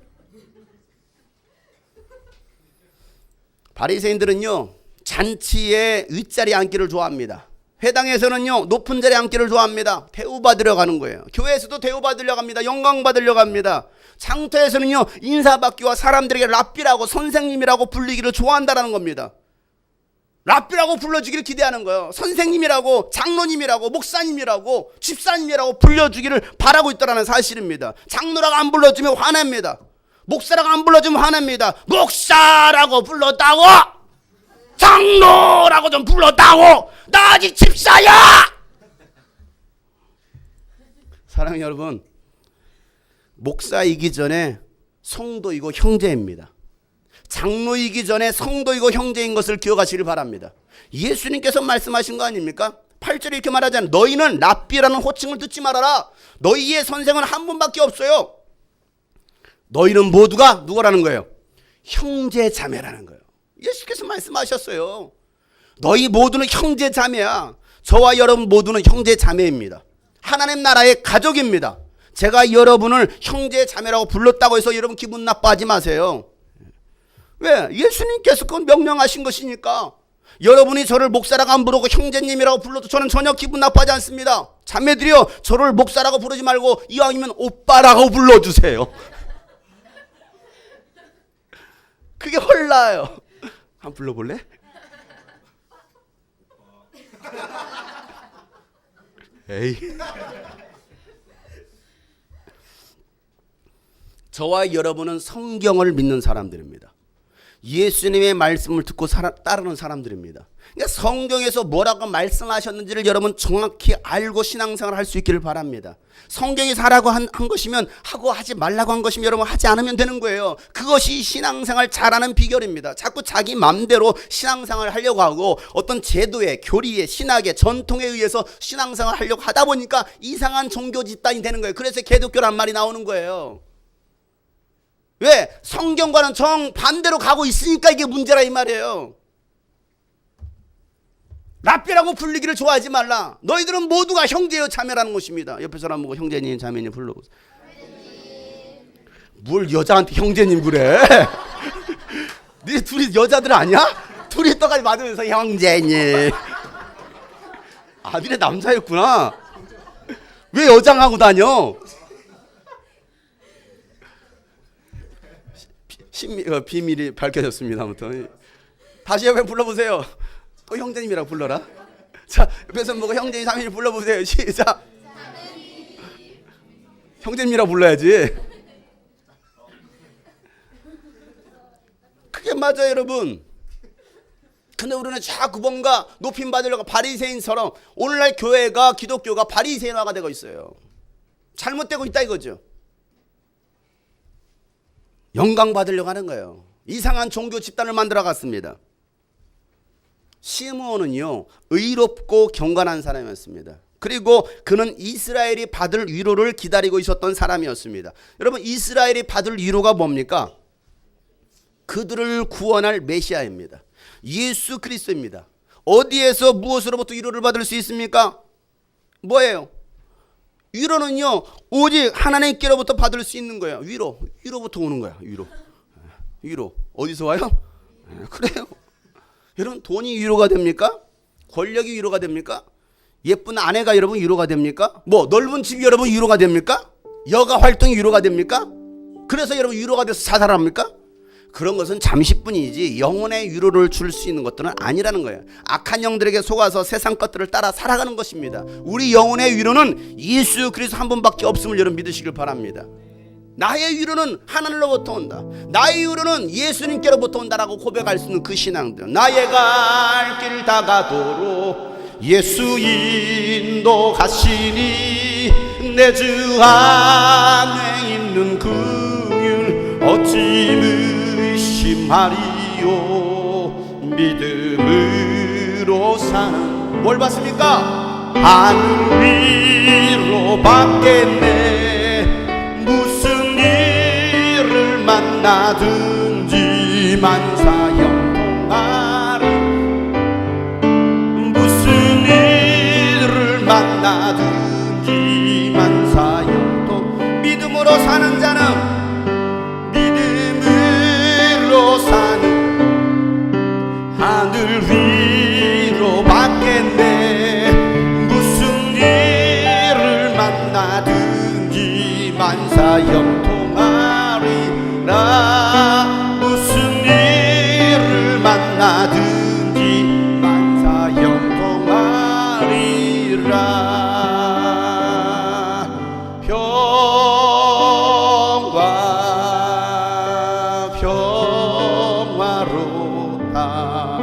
바리새인들은요, 잔치에 윗자리 앉기를 좋아합니다. 회당에서는요, 높은 자리에 앉기를 좋아합니다. 대우받으려 가는 거예요. 교회에서도 대우받으려 갑니다. 영광받으려 갑니다. 장터에서는요, 인사받기와 사람들에게 랍비라고 선생님이라고 불리기를 좋아한다는 겁니다. 랍비라고 불러주기를 기대하는 거예요. 선생님이라고, 장로님이라고, 목사님이라고, 집사님이라고 불려주기를 바라고 있다는 사실입니다. 장로라고 안 불러주면 화냅니다. 목사라고 안 불러주면 화냅니다. 목사라고 불렀다고, 장로라고 좀 불렀다고, 나 아직 집사야. 사랑하는 여러분, 목사이기 전에 성도이고 형제입니다. 장로이기 전에 성도이고 형제인 것을 기억하시길 바랍니다. 예수님께서 말씀하신 거 아닙니까? 8절에 이렇게 말하잖아요. 너희는 랍비라는 호칭을 듣지 말아라. 너희의 선생은 한 분밖에 없어요. 너희는 모두가 누구라는 거예요? 형제 자매라는 거예요. 예수께서 말씀하셨어요. 너희 모두는 형제 자매야. 저와 여러분 모두는 형제 자매입니다. 하나님 나라의 가족입니다. 제가 여러분을 형제 자매라고 불렀다고 해서 여러분 기분 나빠하지 마세요. 왜? 예수님께서 그건 명령하신 것이니까. 여러분이 저를 목사라고 안 부르고 형제님이라고 불러도 저는 전혀 기분 나빠하지 않습니다. 자매들이요, 저를 목사라고 부르지 말고 이왕이면 오빠라고 불러주세요. 그게 헐나요. 한번 불러볼래? 에이. 저와 여러분은 성경을 믿는 사람들입니다. 예수님의 말씀을 듣고 따르는 사람들입니다. 그러니까 성경에서 뭐라고 말씀하셨는지를 여러분 정확히 알고 신앙생활을 할 수 있기를 바랍니다. 성경에서 하라고 한 것이면 하고, 하지 말라고 한 것이면 여러분 하지 않으면 되는 거예요. 그것이 신앙생활 잘하는 비결입니다. 자꾸 자기 맘대로 신앙생활을 하려고 하고 어떤 제도에, 교리에, 신학에, 전통에 의해서 신앙생활을 하려고 하다 보니까 이상한 종교 집단이 되는 거예요. 그래서 개독교란 말이 나오는 거예요. 왜? 성경과는 정반대로 가고 있으니까 이게 문제라 이 말이에요. 랍비라고 불리기를 좋아하지 말라. 너희들은 모두가 형제여 자매라는 것입니다. 옆에 사람 보고 형제님 자매님 불러보세요. 뭘 여자한테 형제님 그래? 네 둘이 여자들 아니야? 둘이 떡까지 맞으면서 형제님. 아, 니네 남자였구나. 왜 여장하고 다녀? 비밀이 밝혀졌습니다. 아무튼 다시 옆에 불러보세요. 또 형제님이라고 불러라. 자, 옆에서 보고 형제님 자매님 불러보세요. 시작. 형제님이라고 불러야지. 그게 맞아요, 여러분. 근데 우리는 자꾸 뭔가 높임 받으려고 바리새인처럼 오늘날 교회가 기독교가 바리새인화가 되고 있어요. 잘못되고 있다 이거죠. 영광 받으려고 하는 거예요. 이상한 종교 집단을 만들어 갔습니다. 시므온은요 의롭고 경건한 사람이었습니다. 그리고 그는 이스라엘이 받을 위로를 기다리고 있었던 사람이었습니다. 여러분 이스라엘이 받을 위로가 뭡니까? 그들을 구원할 메시아입니다. 예수 그리스도입니다. 어디에서 무엇으로부터 위로를 받을 수 있습니까? 뭐예요? 위로는요 오직 하나님께로부터 받을 수 있는 거예요. 위로부터 오는 거야. 위로 어디서 와요? 그래요. 여러분 돈이 위로가 됩니까? 권력이 위로가 됩니까? 예쁜 아내가 여러분 위로가 됩니까? 뭐 넓은 집이 여러분 위로가 됩니까? 여가 활동이 위로가 됩니까? 그래서 여러분 위로가 돼서 자살합니까? 그런 것은 잠시뿐이지 영혼의 위로를 줄 수 있는 것들은 아니라는 거예요. 악한 영들에게 속아서 세상 것들을 따라 살아가는 것입니다. 우리 영혼의 위로는 예수 그리스도 한 분밖에 없음을 여러분 믿으시길 바랍니다. 나의 위로는 하늘로부터 온다. 나의 위로는 예수님께로부터 온다라고 고백할 수 있는 그 신앙들. 나의 갈 길 다가도록 예수 인도하시니 내 주 안에 있는 긍휼 어찌 의심하리요. 믿음으로 사는 뭘 받습니까? 하늘 위로 받겠네. 무슨 일을 만나든지 만사형통하리. 무슨 일을 만나든지 만사형통. 믿음으로 사는 자는 믿음으로 사는 하늘 위로 받겠네. 무슨 일을 만나든지 만사형통하리라. 무슨 일을 만나든지 만사형통하리라. 평화로다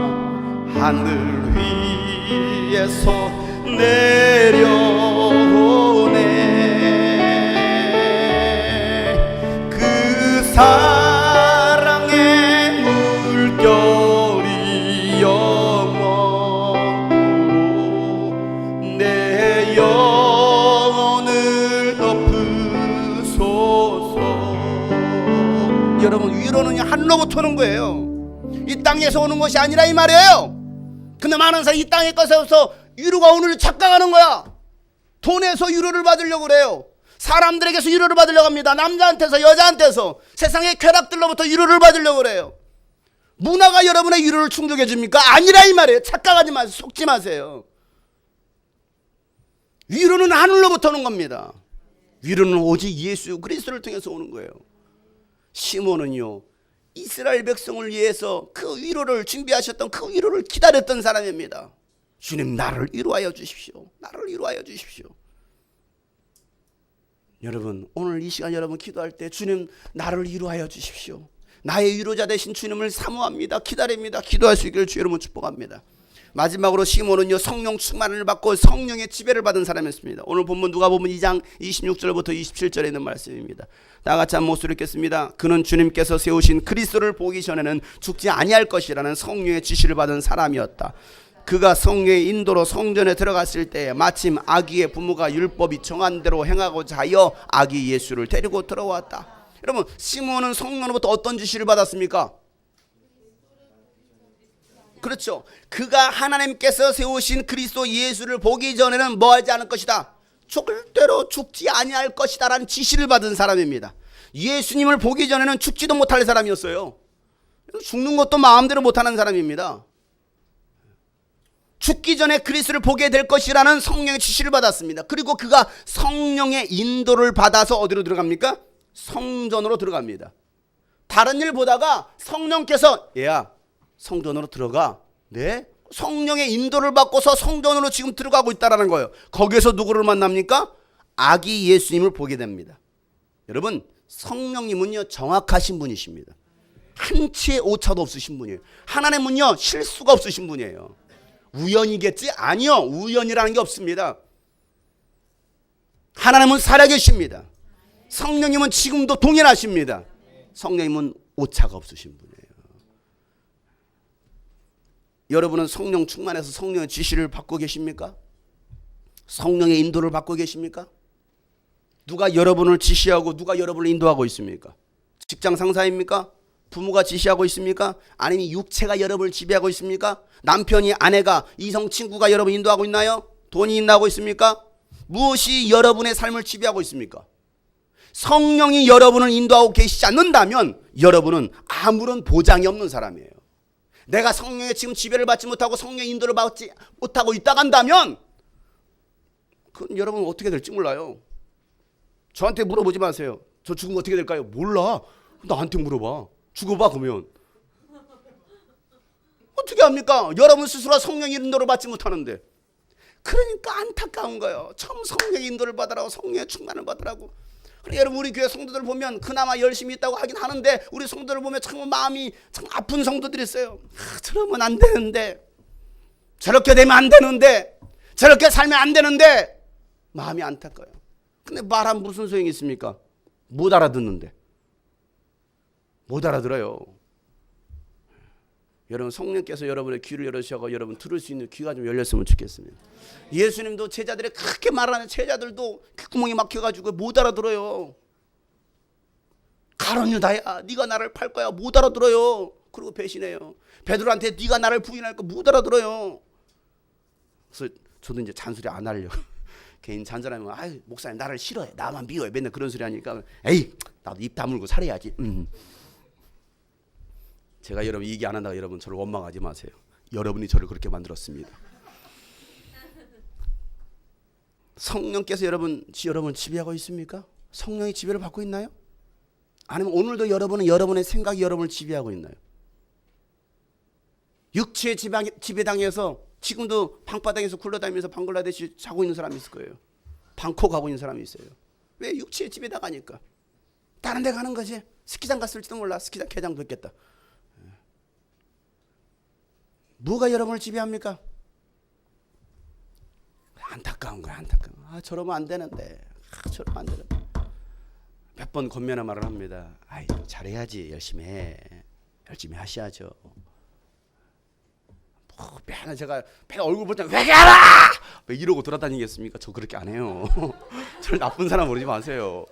하늘 위에서 내려오네. 그 사랑의 물결이 영원토록 내 영혼을 덮으소서. 여러분 위로는 하늘로부터 오는 거예요. 이 땅에서 오는 것이 아니라 이 말이에요. 근데 많은 사람이 이 땅에 것에서 위로가 오늘 착각하는 거야. 돈에서 위로를 받으려고 그래요. 사람들에게서 위로를 받으려고 합니다. 남자한테서 여자한테서 세상의 쾌락들로부터 위로를 받으려고 그래요. 문화가 여러분의 위로를 충족해 줍니까? 아니라 이 말이에요. 착각하지 마세요. 속지 마세요. 위로는 하늘로부터 오는 겁니다. 위로는 오직 예수 그리스도를 통해서 오는 거예요. 시몬은요 이스라엘 백성을 위해서 그 위로를 준비하셨던 그 위로를 기다렸던 사람입니다. 주님 나를 위로하여 주십시오. 나를 위로하여 주십시오. 여러분 오늘 이 시간 여러분 기도할 때 주님 나를 위로하여 주십시오. 나의 위로자 되신 주님을 사모합니다. 기다립니다. 기도할 수 있기를 주 여러분 축복합니다. 마지막으로 시몬은요 성령 충만을 받고 성령의 지배를 받은 사람이었습니다. 오늘 본문 누가복음 2장 26절부터 27절에 있는 말씀입니다. 다 같이 한 목소리 읽겠습니다. 그는 주님께서 세우신 그리스도를 보기 전에는 죽지 아니할 것이라는 성령의 지시를 받은 사람이었다. 그가 성령의 인도로 성전에 들어갔을 때 마침 아기의 부모가 율법이 정한 대로 행하고자 하여 아기 예수를 데리고 들어왔다. 여러분 시몬은 성령으로부터 어떤 지시를 받았습니까? 그렇죠. 그가 하나님께서 세우신 그리스도 예수를 보기 전에는 뭐하지 않을 것이다. 절대로 죽지 아니할 것이다 라는 지시를 받은 사람입니다. 예수님을 보기 전에는 죽지도 못할 사람이었어요. 죽는 것도 마음대로 못하는 사람입니다. 죽기 전에 그리스도를 보게 될 것이라는 성령의 지시를 받았습니다. 그리고 그가 성령의 인도를 받아서 어디로 들어갑니까? 성전으로 들어갑니다. 다른 일 보다가 성령께서 얘야 성전으로 들어가. 네? 성령의 인도를 받고서 성전으로 지금 들어가고 있다는 거예요. 거기에서 누구를 만납니까? 아기 예수님을 보게 됩니다. 여러분 성령님은요 정확하신 분이십니다. 한치의 오차도 없으신 분이에요. 하나님은요 실수가 없으신 분이에요. 우연이겠지? 아니요, 우연이라는 게 없습니다. 하나님은 살아계십니다. 성령님은 지금도 동일하십니다. 성령님은 오차가 없으신 분이에요. 여러분은 성령 충만해서 성령의 지시를 받고 계십니까? 성령의 인도를 받고 계십니까? 누가 여러분을 지시하고 누가 여러분을 인도하고 있습니까? 직장 상사입니까? 부모가 지시하고 있습니까? 아니면 육체가 여러분을 지배하고 있습니까? 남편이, 아내가, 이성 친구가 여러분 인도하고 있나요? 돈이 인도하고 있습니까? 무엇이 여러분의 삶을 지배하고 있습니까? 성령이 여러분을 인도하고 계시지 않는다면 여러분은 아무런 보장이 없는 사람이에요. 내가 성령의 지금 지배를 받지 못하고 성령의 인도를 받지 못하고 있다 간다면 그건 여러분 어떻게 될지 몰라요. 저한테 물어보지 마세요. 저 죽으면 어떻게 될까요? 몰라. 나한테 물어봐. 죽어봐 그러면. 어떻게 합니까? 여러분 스스로 성령의 인도를 받지 못하는데. 그러니까 안타까운 거예요. 처음 성령의 인도를 받으라고, 성령의 충만을 받으라고. 그래, 여러분 우리 교회 성도들 보면 그나마 열심히 있다고 하긴 하는데 우리 성도들 보면 참 마음이 참 아픈 성도들이 있어요. 저러면 안 되는데, 저렇게 되면 안 되는데, 저렇게 살면 안 되는데 마음이 안타까워요. 근데 말하면 무슨 소용이 있습니까? 못 알아듣는데. 못 알아들어요. 여러분 성령께서 여러분의 귀를 열으셔서 여러분 들을 수 있는 귀가 좀 열렸으면 좋겠습니다. 예수님도 제자들이 그렇게 말하는 제자들도 귓구멍이 막혀가지고 못 알아들어요. 가룟 유다야, 네가 나를 팔 거야. 못 알아들어요. 그리고 배신해요. 베드로한테 네가 나를 부인할 거 못 알아들어요. 그래서 저도 이제 잔소리 안 하려고. 개인 잔소리하면 아유 목사님 나를 싫어해, 나만 미워해, 맨날 그런 소리 하니까 에이 나도 입 다물고 살아야지. 제가 여러분 얘기 안 한다고 여러분 저를 원망하지 마세요. 여러분이 저를 그렇게 만들었습니다. 성령께서 여러분을 지배하고 있습니까? 성령의 지배를 받고 있나요? 아니면 오늘도 여러분은 여러분의 생각이 여러분을 지배하고 있나요? 육체의 지배당해서 지금도 방바닥에서 굴러다니면서 방글라데시 자고 있는 사람이 있을 거예요. 방콕 가고 있는 사람이 있어요. 왜? 육체의 지배당하니까. 다른 데 가는 거지. 스키장 갔을지도 몰라. 스키장 개장 됐겠다. 뭐가 여러분을 지배합니까? 안타까운 거야, 안타까운 거야. 저러면 안 되는데. 저러면 안 되는데. 몇 번 권면의 말을 합니다. 아이, 잘해야지. 열심히 해. 열심히 하셔야죠. 맨날 제가 얼굴 볼 때 왜 알아! 왜 이러고 돌아다니겠습니까? 저 그렇게 안 해요. 저를 나쁜 사람 모르지 마세요.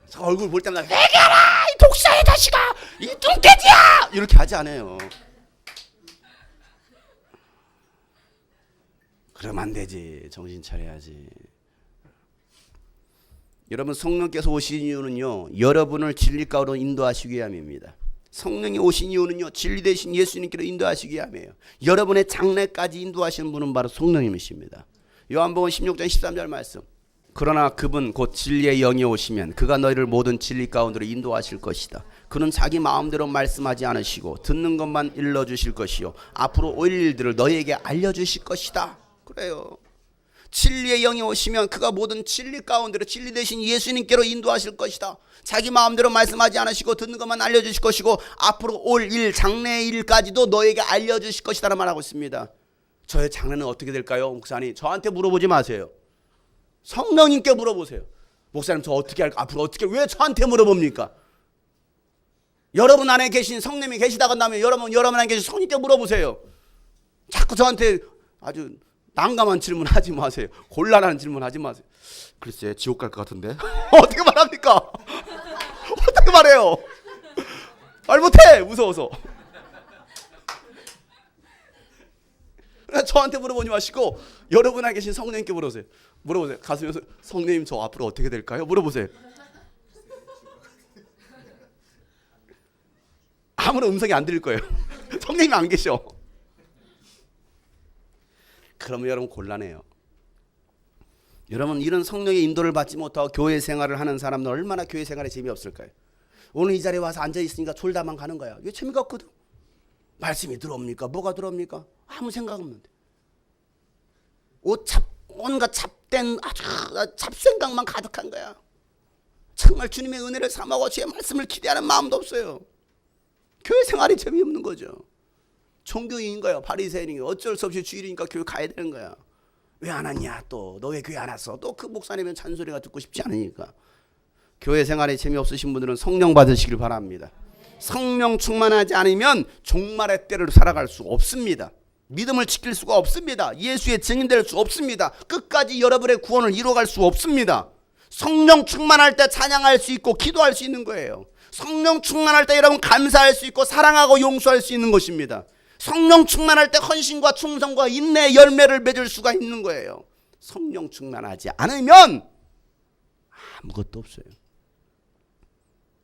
저 얼굴 볼 때마다 왜 알아! 이 독사의 자식아! 이 뚱개지야! 이렇게 하지 않아요. 그러면 안 되지. 정신 차려야지. 여러분 성령께서 오신 이유는요, 여러분을 진리 가운데로 인도하시기 위함입니다. 성령이 오신 이유는요, 진리 되신 예수님께로 인도하시기 위함이에요. 여러분의 장래까지 인도하시는 분은 바로 성령님이십니다. 요한복음 16장 13절 말씀. 그러나 그분 곧 진리의 영이 오시면 그가 너희를 모든 진리 가운데로 인도하실 것이다. 그는 자기 마음대로 말씀하지 않으시고 듣는 것만 일러주실 것이요 앞으로 올 일들을 너희에게 알려주실 것이다. 그래요. 진리의 영이 오시면 그가 모든 진리 가운데로 진리 되신 예수님께로 인도하실 것이다. 자기 마음대로 말씀하지 않으시고 듣는 것만 알려주실 것이고 앞으로 올 일, 장래의 일까지도 너에게 알려주실 것이다라고 말하고 있습니다. 저의 장래는 어떻게 될까요? 목사님, 저한테 물어보지 마세요. 성령님께 물어보세요. 목사님, 저 어떻게 할까? 앞으로 어떻게, 왜 저한테 물어봅니까? 여러분 안에 계신 성령님이 계시다고 한다면 여러분 안에 계신 성령님께 물어보세요. 자꾸 저한테 아주 난감한 질문 하지 마세요. 곤란한 질문 하지 마세요. 글쎄 지옥 갈 것 같은데 어떻게 말합니까? 어떻게 말해요? 말 못해, 무서워서. 저한테 물어보지 마시고 여러분 안에 계신 성령님께 물어보세요. 가슴에서 성령님 저 앞으로 어떻게 될까요? 물어보세요. 아무런 음성이 안 들릴 거예요. 성령님이 안 계셔. 그러면 여러분 곤란해요. 여러분 이런 성령의 인도를 받지 못하고 교회 생활을 하는 사람들 얼마나 교회 생활에 재미없을까요? 오늘 이 자리에 와서 앉아있으니까 졸다만 가는 거야. 왜 재미가 없거든? 말씀이 들어옵니까? 뭐가 들어옵니까? 아무 생각 없는데. 온갖 잡된 잡생각만 가득한 거야. 정말 주님의 은혜를 삼하고 주의 말씀을 기대하는 마음도 없어요. 교회 생활이 재미없는 거죠. 종교인인 거야. 바리새인인 거야. 어쩔 수 없이 주일이니까 교회 가야 되는 거야. 왜 안 왔냐 또. 너 왜 교회 안 왔어. 또 그 목사님은 잔소리가 듣고 싶지 않으니까. 교회 생활이 재미없으신 분들은 성령 받으시길 바랍니다. 성령 충만하지 않으면 종말의 때를 살아갈 수 없습니다. 믿음을 지킬 수가 없습니다. 예수의 증인될 수 없습니다. 끝까지 여러분의 구원을 이루어갈 수 없습니다. 성령 충만할 때 찬양할 수 있고 기도할 수 있는 거예요. 성령 충만할 때 여러분 감사할 수 있고 사랑하고 용서할 수 있는 것입니다. 성령 충만할 때 헌신과 충성과 인내의 열매를 맺을 수가 있는 거예요. 성령 충만하지 않으면 아무것도 없어요.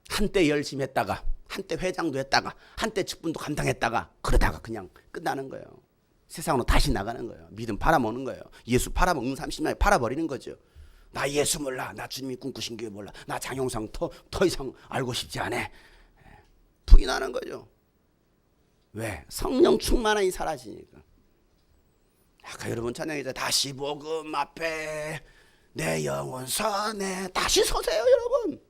한때 열심히 했다가 한때 회장도 했다가 한때 직분도 감당했다가 그러다가 그냥 끝나는 거예요. 세상으로 다시 나가는 거예요. 믿음 팔아먹는 거예요. 예수 팔아먹는 30년에 팔아버리는 거죠. 나 예수 몰라. 나 주님이 꿈꾸신 교회 몰라. 나 장영상 더 이상 알고 싶지 않아. 부인하는 거죠. 왜? 성령 충만함이 사라지니까. 아까 여러분 찬양했죠. 다시 복음 앞에 내 영혼 서네. 다시 서세요 여러분.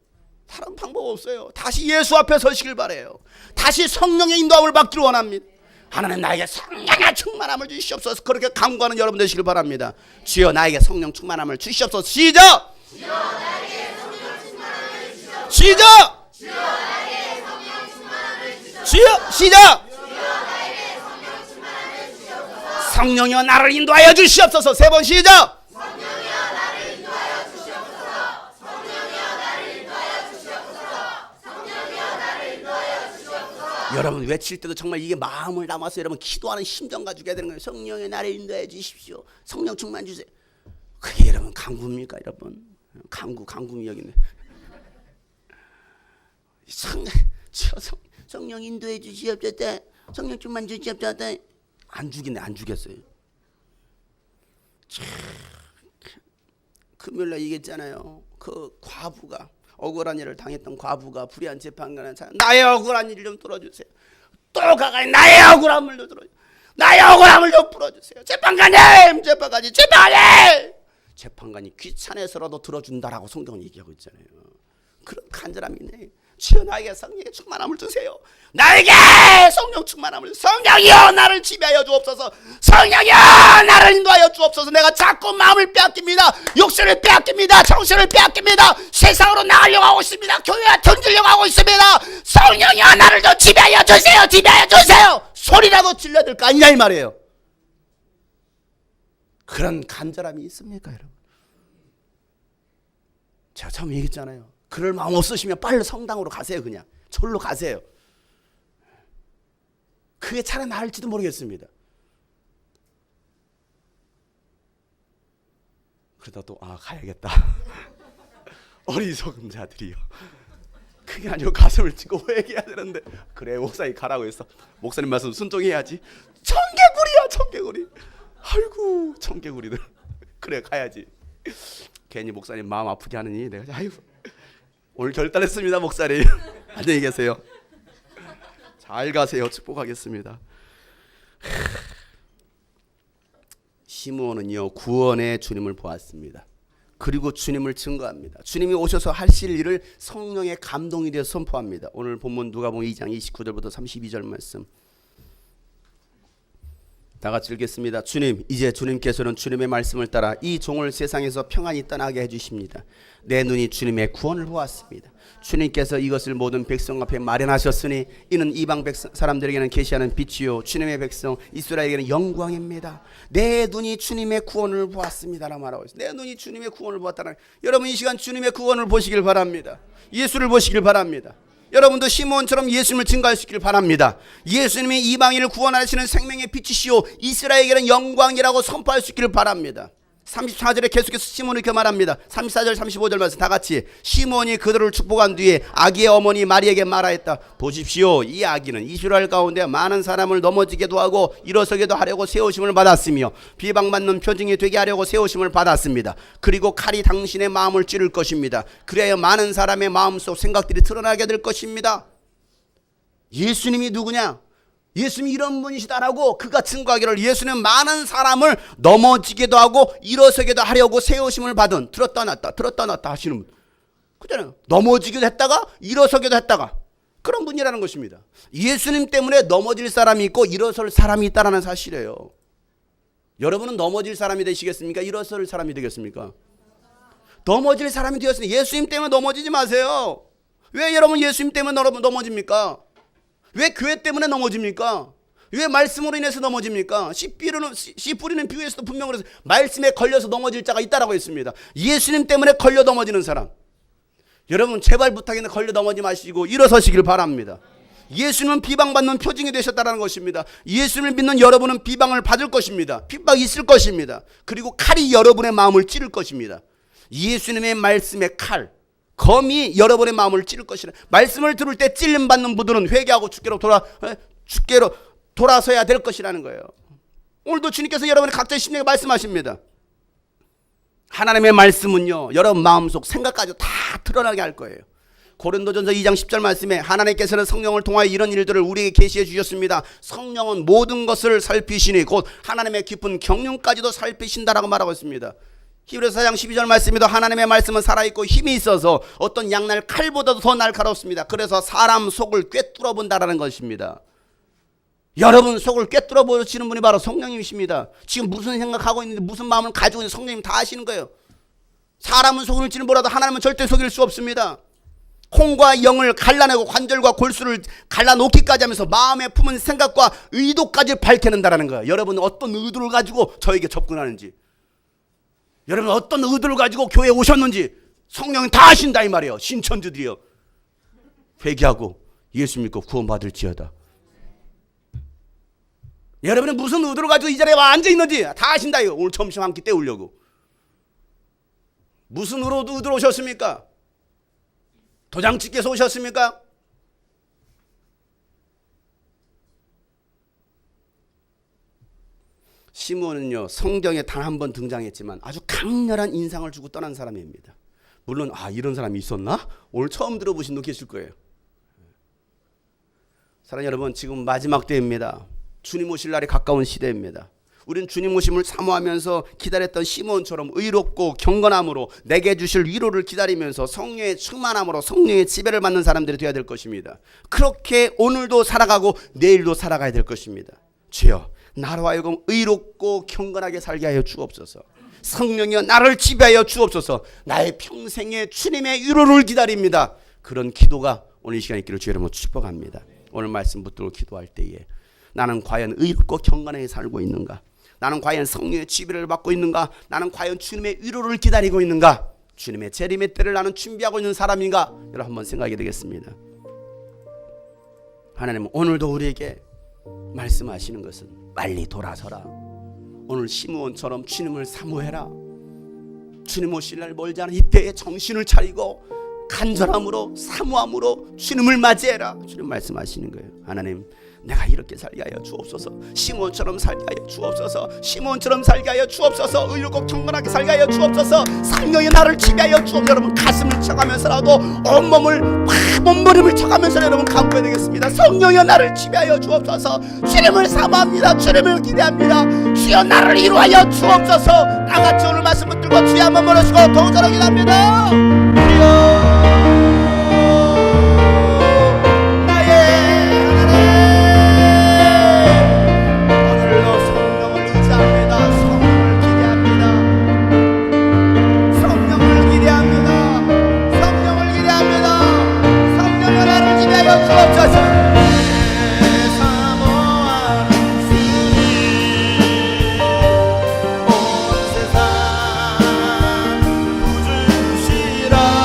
다른 방법 없어요. 다시 예수 앞에 서시길 바래요. 다시 성령의 인도함을 받기를 원합니다. 하나님 나에게 성령의 충만함을 주시옵소서. 그렇게 간구하는 여러분 되시길 바랍니다. 주여 나에게 성령 충만함을 주시옵소서. 시작. 주여 나에게 성령 충만함을 주시옵소서. 시작. 주여 나에게 성령 충만함을 주시옵소서. 주여 시작. 주여 나에게 성령 충만함을 주시옵소서. 성령이여 나를 인도하여 주시옵소서. 세 번 시작. 여러분 외칠 때도 정말 이게 마음을 담아서 여러분 기도하는 심정 가지고 해야 되는 거예요. 성령의 나를 인도해 주십시오. 성령 충만 주세요. 그게 여러분 강구입니까 여러분? 강구 여기네. 성령 인도해 주시옵소서. 성령 충만 주시옵소서. 안 죽이네. 안 죽였어요. 금요일날 얘기했잖아요. 그 과부가 억울한 일을 당했던 과부가 불의한 재판관에 나의 억울한 일을 좀 풀어주세요. 또 가까이 나의 억울함을 좀 들어주세요. 나의 억울함을 좀 풀어주세요. 재판관님, 재판관이 귀찮아서라도 들어준다라고 성경은 얘기하고 있잖아요. 그런 간절함이 있네. 주여 나에게 성령의 충만함을 주세요. 나에게 성령 충만함을. 성령이여 나를 지배하여 주옵소서. 성령이여 나를 인도하여 주옵소서. 내가 자꾸 마음을 빼앗깁니다. 욕심을 빼앗깁니다. 정신을 빼앗깁니다. 세상으로 나가려고 하고 있습니다. 교회와 던지려고 하고 있습니다. 성령이여 나를 좀 지배하여 주세요. 지배하여 주세요. 소리라도 질러야 될 거 아니냐 이 말이에요. 그런 간절함이 있습니까 여러분? 제가 처음 얘기했잖아요. 그럴 마음 없으시면 빨리 성당으로 가세요. 그냥 절로 가세요. 그게 차라리 나을지도 모르겠습니다. 그러다 또 가야겠다. 어리석은 자들이요. 그게 아니고 가슴을 찌고 회개해야 되는데 그래 목사님 가라고 했어. 목사님 말씀 순종해야지. 청개구리야 청개구리. 아이고 청개구리들. 그래 가야지. 괜히 목사님 마음 아프게 하느니 내가 아이고 오늘 결단했습니다 목사님. 안녕히 계세요. 잘 가세요. 축복하겠습니다. 시므온은요 구원의 주님을 보았습니다. 그리고 주님을 증거합니다. 주님이 오셔서 하실 일을 성령의 감동이 되어 선포합니다. 오늘 본문 누가복음 2장 29절부터 32절 말씀 다 같이 읽겠습니다. 주님, 이제 주님께서는 주님의 말씀을 따라 이 종을 세상에서 평안히 떠나게 해주십니다. 내 눈이 주님의 구원을 보았습니다. 주님께서 이것을 모든 백성 앞에 마련하셨으니 이는 이방 사람들에게는 계시하는 빛이요 주님의 백성 이스라엘에게는 영광입니다. 내 눈이 주님의 구원을 보았습니다라고 말하고 있어요. 내 눈이 주님의 구원을 보았다는. 여러분 이 시간 주님의 구원을 보시길 바랍니다. 예수를 보시길 바랍니다. 여러분도 시므온처럼 예수님을 증거하시길 바랍니다. 예수님이 이방인을 구원하시는 생명의 빛이시오 이스라엘에게는 영광이라고 선포할 수 있기를 바랍니다. 34절에 계속해서 시몬이 이렇게 말합니다. 34절 35절 말씀 다 같이. 시몬이 그들을 축복한 뒤에 아기의 어머니 마리에게 말하였다. 보십시오, 이 아기는 이스라엘 가운데 많은 사람을 넘어지게도 하고 일어서게도 하려고 세우심을 받았으며 비방받는 표징이 되게 하려고 세우심을 받았습니다. 그리고 칼이 당신의 마음을 찌를 것입니다. 그래야 많은 사람의 마음속 생각들이 드러나게 될 것입니다. 예수님이 누구냐? 예수님이 이런 분이시다라고 그가 증거하기를 예수는 많은 사람을 넘어지게도 하고 일어서게도 하려고 세우심을 받은, 들었다 놨다 하시는 분. 그잖아요. 넘어지기도 했다가 일어서기도 했다가 그런 분이라는 것입니다. 예수님 때문에 넘어질 사람이 있고 일어설 사람이 있다는 사실이에요. 여러분은 넘어질 사람이 되시겠습니까? 일어설 사람이 되겠습니까? 넘어질 사람이 되었으니 예수님 때문에 넘어지지 마세요. 왜 여러분 예수님 때문에 넘어집니까? 왜 교회 때문에 넘어집니까? 왜 말씀으로 인해서 넘어집니까? 씨 뿌리는 비유에서도 분명히 그래서 말씀에 걸려서 넘어질 자가 있다라고 했습니다. 예수님 때문에 걸려 넘어지는 사람, 여러분 제발 부탁인데 걸려 넘어지지 마시고 일어서시길 바랍니다. 예수님은 비방받는 표징이 되셨다는 것입니다. 예수님을 믿는 여러분은 비방을 받을 것입니다. 핍박이 있을 것입니다. 그리고 칼이 여러분의 마음을 찌를 것입니다. 예수님의 말씀의 칼, 검이 여러분의 마음을 찌를 것이라. 말씀을 들을 때 찔림 받는 분들은 회개하고 주께로 돌아서야 될 것이라는 거예요. 오늘도 주님께서 여러분의 각자의 심령에 말씀하십니다. 하나님의 말씀은요, 여러분 마음속 생각까지 다 드러나게 할 거예요. 고린도전서 2장 10절 말씀에 하나님께서는 성령을 통하여 이런 일들을 우리에게 계시해 주셨습니다. 성령은 모든 것을 살피시니 곧 하나님의 깊은 경륜까지도 살피신다라고 말하고 있습니다. 히브리서 4장 12절 말씀에도 하나님의 말씀은 살아있고 힘이 있어서 어떤 양날 칼보다도 더 날카롭습니다. 그래서 사람 속을 꿰뚫어 본다라는 것입니다. 여러분 속을 꿰뚫어 보시는 분이 바로 성령님이십니다. 지금 무슨 생각하고 있는데 무슨 마음을 가지고 있는지 성령님 다 아시는 거예요. 사람은 속일지는 몰라도 하나님은 절대 속일 수 없습니다. 콩과 영을 갈라내고 관절과 골수를 갈라놓기까지 하면서 마음에 품은 생각과 의도까지 밝혀낸다는 거예요. 여러분은 어떤 의도를 가지고 저에게 접근하는지, 여러분 어떤 의도를 가지고 교회에 오셨는지 성령이 다 아신다 이 말이에요. 신천지들이요. 회개하고 예수 믿고 구원받을지어다. 여러분은 무슨 의도를 가지고 이 자리에 와 앉아있는지 다 아신다 이거. 오늘 점심 한 끼 때우려고. 무슨 의도로 오셨습니까? 도장 찍기에서 오셨습니까? 시므온은요, 성경에 단 한 번 등장했지만 아주 강렬한 인상을 주고 떠난 사람입니다. 물론 이런 사람이 있었나? 오늘 처음 들어보신 분 계실 거예요. 사랑하는 여러분, 지금 마지막 때입니다. 주님 오실 날이 가까운 시대입니다. 우리는 주님 오심을 사모하면서 기다렸던 시므온처럼 의롭고 경건함으로 내게 주실 위로를 기다리면서 성령의 충만함으로 성령의 지배를 받는 사람들이 되어야 될 것입니다. 그렇게 오늘도 살아가고 내일도 살아가야 될 것입니다. 주여, 나로 하여금 의롭고 경건하게 살게 하여 주옵소서. 성령이여 나를 지배하여 주옵소서. 나의 평생에 주님의 위로를 기다립니다. 그런 기도가 오늘 이 시간에 있기를 주의 이름으로 축복합니다. 오늘 말씀 붙들고 기도할 때에 나는 과연 의롭고 경건하게 살고 있는가? 나는 과연 성령의 지배를 받고 있는가? 나는 과연 주님의 위로를 기다리고 있는가? 주님의 재림의 때를 나는 준비하고 있는 사람인가? 여러분 한번 생각이 되겠습니다. 하나님은 오늘도 우리에게 말씀하시는 것은 빨리 돌아서라. 오늘 시므온처럼 주님을 사모해라. 주님 오실 날 멀지 않은 이때에 정신을 차리고 간절함으로 사모함으로 주님을 맞이해라. 주님 말씀하시는 거예요. 하나님, 내가 이렇게 살게 하여 주옵소서. 시므온처럼 살게 하여 주옵소서. 시므온처럼 살게 하여 주옵소서. 의롭고 경건하게 살게 하여 주옵소서. 성령이 나를 지배하여 주옵소서. 여러분 가슴을 쳐가면서라도 온몸을 몸부림을 쳐가면서 여러분 간구해야 되겠습니다. 성령이 나를 지배하여 주옵소서. 주님을 사모합니다. 주님을 기대합니다. 주여 나를 이루하여 주옵소서. 나같이 오늘 말씀 붙들고 주여 한번 모르시고 동전을 기도합니다. 주여 주시라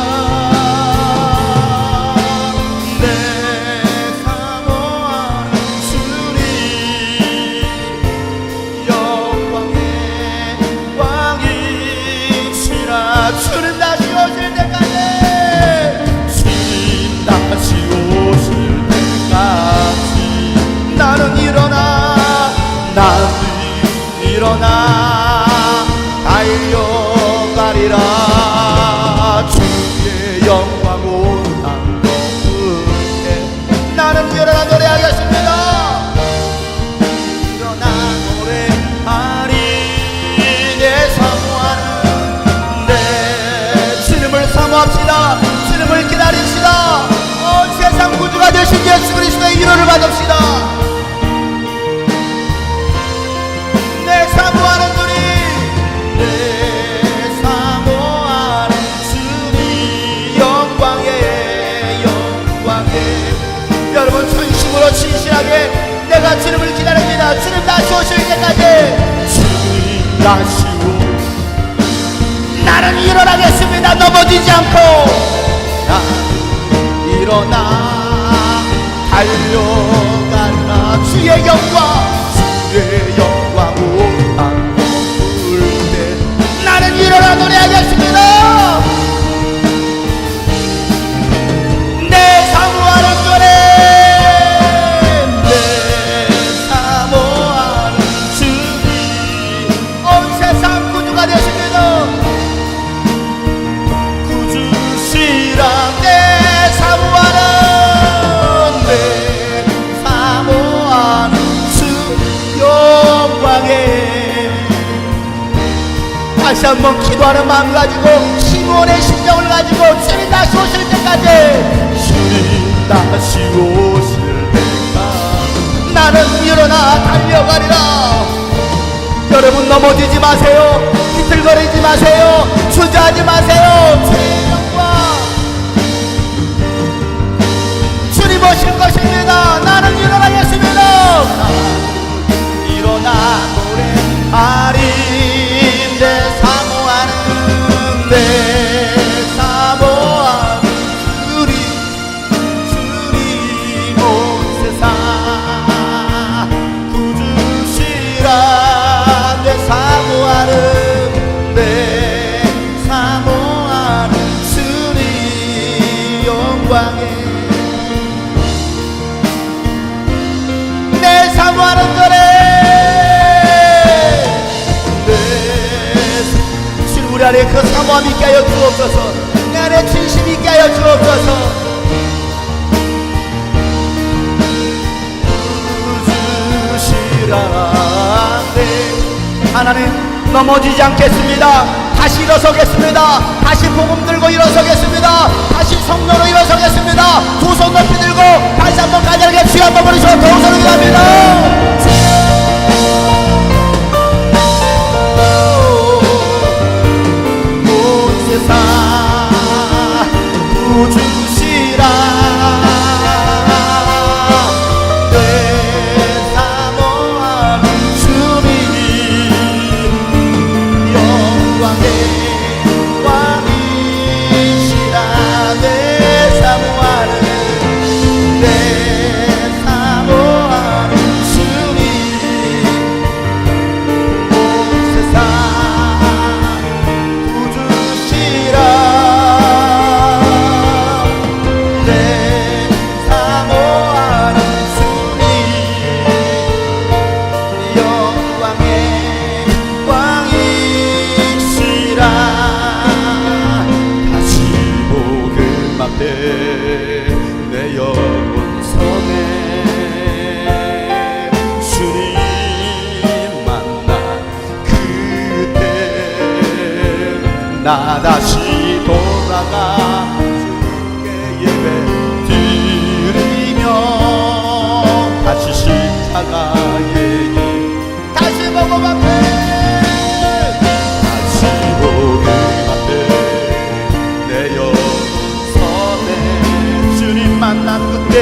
받읍시다. 내 사모하는 주님, 내 사모하는 주님, 영광에 영광에. 여러분 전심으로 진실하게 내가 주님을 기다립니다. 주님 다시 오실 때까지. 주님 다시 오, 나는 일어나겠습니다. 넘어지지 않고 나는 일어나 달려가라. 주의 영광, 주의 영광 오만 볼때 나는 일어나 노래하겠습니다. 내 사모하는 노래, 내 사모하는 주님, 온 세상 구주가 되십니다. 구주시라. 내 사모하는, 내 사모하는 주 영광에. 다시 한번 기도하는 마음 가지고 시몬의 심정을 가지고 주님 다시 오실 때까지, 주님 다시 오실 때까지 나는 일어나 달려가리라. 여러분 넘어지지 마세요. 비틀거리지 마세요. 주저하지 마세요. 주의 영광, 주님 오실 것입니다. 나는 일어나겠습니다. 나는 일어나 노래하리. 내 사모하는, 내 사모하는 주님, 주님 온 세상 구주시라. 내 사모하는, 내 사모하는 주님 영광에. 내 사모하는 노래, 우리 안에 그 사모함 있게 하여 주옵소서. 내 안에 진심 있게 하여 주옵소서. 주시라. 네 하나님, 넘어지지 않겠습니다. 다시 일어서겠습니다. 다시 복음 들고 일어서겠습니다. 다시 성령으로 일어서겠습니다. 두 손 높이 들고 다시 한번 간절하게 주여 한번 부르시고 동서로 기도합니다. 세상 구주시라. 내 사모하는 주님, 영광의 왕이시라. 내 사모하는, 내 사모하는 주님, 온 세상 내 영혼 섬에 주님 만나 그때 나 다시 돌아가 주께 예배 드리며 다시 십자가의 길 다시 복음 앞에 다시 복음 앞에 내 영혼 섬에 주님 만난 그때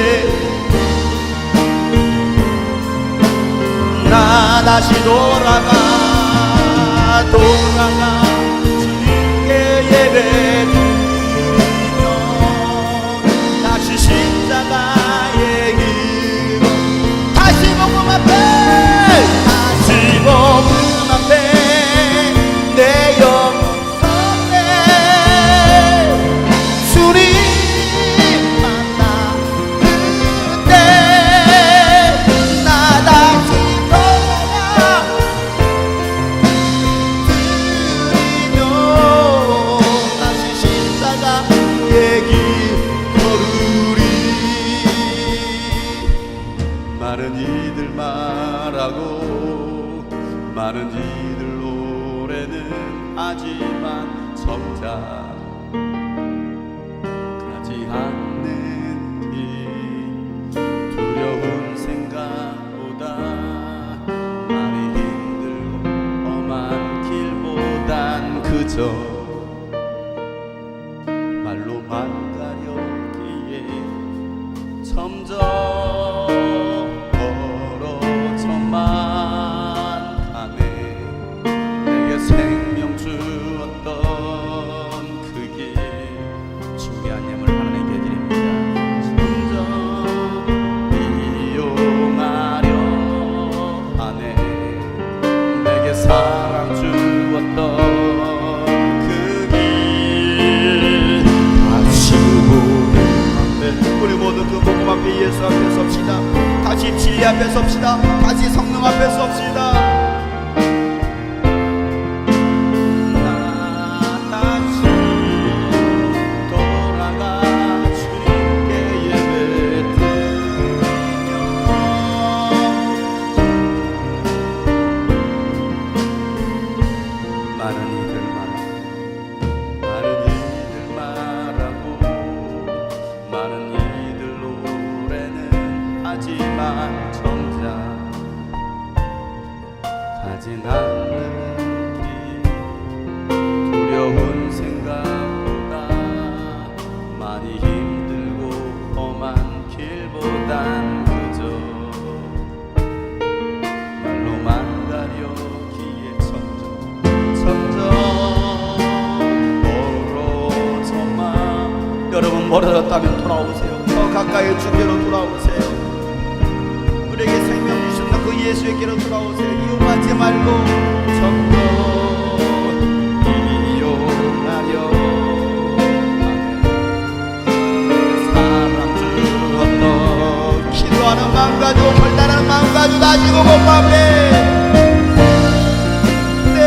나 다시 돌아가 주님께 예배 드리며 다시 십자가의 길 다시 복음 앞에 다시 복음 앞에 내 영혼에 주님 만나 그때 나 다시 돌아가 드리며 다시 십자가의 길 걸으리. 많은 이들 말하고 많은 이들 노래는 하지만 정작 가지 않는 이 두려운 그저 말로만 가려기에 점점 멀어져만 가네. 내게 생명 주었던 그 길 중요한 예물 하나님께 드립니다. 점점 이용하려 하네. 내게 사랑 주었던 그 길 다시 보는 앞에 우리 모두 그 복음 앞에 예수 앞에 섭시다. 다시 진리 앞에 섭시다. 다시 성령 앞에 섭시다. 나 다시 돌아가 주님께 예배드리며 많은 이들 말하고 많은 이들 노래는 하지만 정작 가진 않는 길 두려운 생각보다 많이 힘들고 험한 길보단 그저 말로만 가려기에 점점 멀어져만. 여러분 멀어졌다면 돌아오세요. 더 가까이 주께로 돌아오세요. 우리에게 생명 주셨던 그 예수에게로 돌아오세요. 이용하지 말고 점점 이용하려 사랑 주었던 기도하는 마음 가지고 결단하는 마음 가지고 다시 복음 앞에 내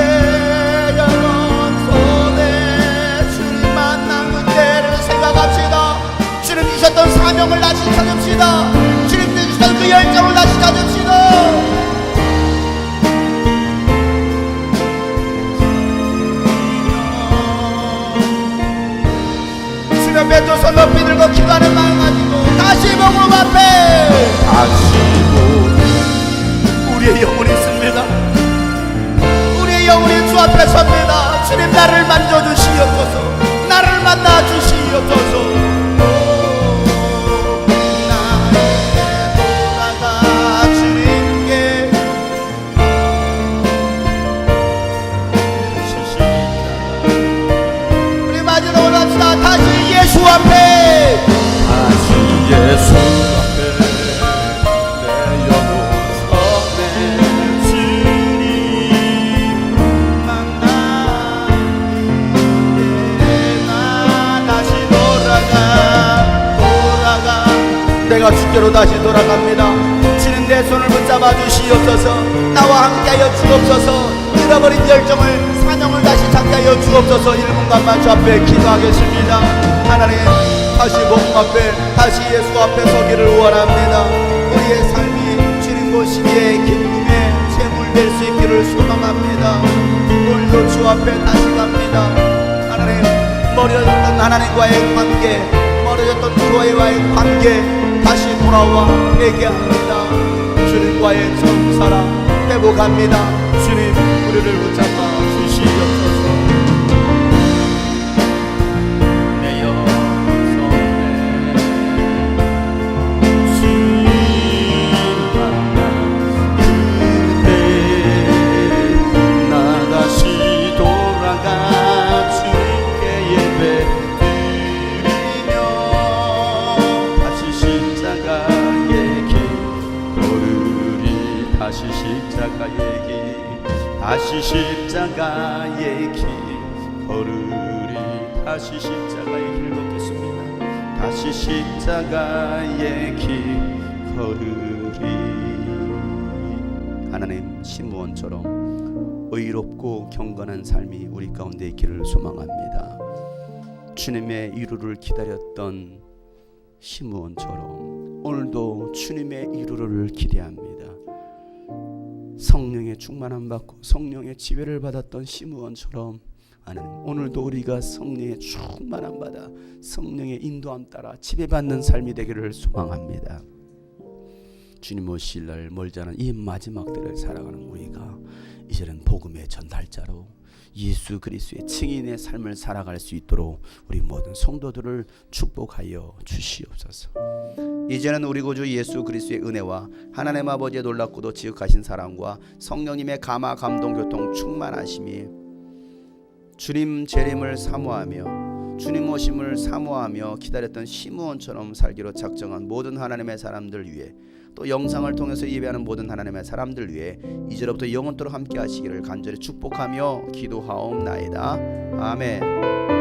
영혼손에 주님만 남은 때를 생각합시다. 주님 주셨던 사명을 다시 찾읍시다. 주님 주셨던 그 열정을 다시 찾읍시다. 주님 앞에 두 손 높이 들고 기도하는 마음 가지고 다시 복음 앞에 다시 보는 우리의 영혼이 있습니다. 우리의 영혼이 주 앞에 섭니다. 주님 나를 만져주시옵소서. 나를 만나주시옵소서. 예수 앞에 다시 예수 앞에 내 영혼 선에 주님 만나기에 나 다시 돌아가 내가 주께로 다시 돌아갑니다. 주님 내 손을 붙잡아 주시옵소서. 나와 함께하여 주옵소서. 잃어버린 열정을 사명을 다시 찾게 하여 주옵소서. 1분간만 주 앞에 기도하겠습니다. 하나님 다시 복음 앞에 다시 예수 앞에 서기를 원합니다. 우리의 삶이 주님 보시기에 기쁨의 제물 될 수 있기를 소망합니다. 오늘도 주 앞에 다시 갑니다. 하나님 멀어졌던 하나님과의 관계 멀어졌던 교회와의 관계 다시 돌아와 회개합니다. 주님과의 정사랑 회복합니다. 주님 우리를 붙잡아 주시옵소서. 내 영혼에 주님 만나 그때 나 다시 돌아가 주님께 예배드리며 다시 십자가의 길 걸으리. 다시 십자가의 길 다시 십자가의 길 걸으리. 다시 십자가의 길 걷겠습니다. 다시 십자가의 길 걸으리. 하나님 시므온처럼 의롭고 경건한 삶이 우리 가운데 있기를 소망합니다. 주님의 이루를 기다렸던 시므온처럼 오늘도 주님의 이루를 기대합니다. 성령의 충만함 받고 성령의 지배를 받았던 시므온처럼 하나님 오늘도 우리가 성령의 충만함 받아 성령의 인도함 따라 지배받는 삶이 되기를 소망합니다. 주님 오실 날 멀지 않은 이 마지막 때를 살아가는 우리가 이제는 복음의 전달자로 예수 그리스도의 증인의 삶을 살아갈 수 있도록 우리 모든 성도들을 축복하여 주시옵소서. 이제는 우리 구주 예수 그리스도의 은혜와 하나님 아버지의 놀랍고도 지극하신 사랑과 성령님의 감화 감동 교통 충만하심이 주님 재림을 사모하며 주님 오심을 사모하며 기다렸던 시므온처럼 살기로 작정한 모든 하나님의 사람들 위해, 또 영상을 통해서 예배하는 모든 하나님의 사람들 위해 이제로부터 영원토록 함께 하시기를 간절히 축복하며 기도하옵나이다. 아멘.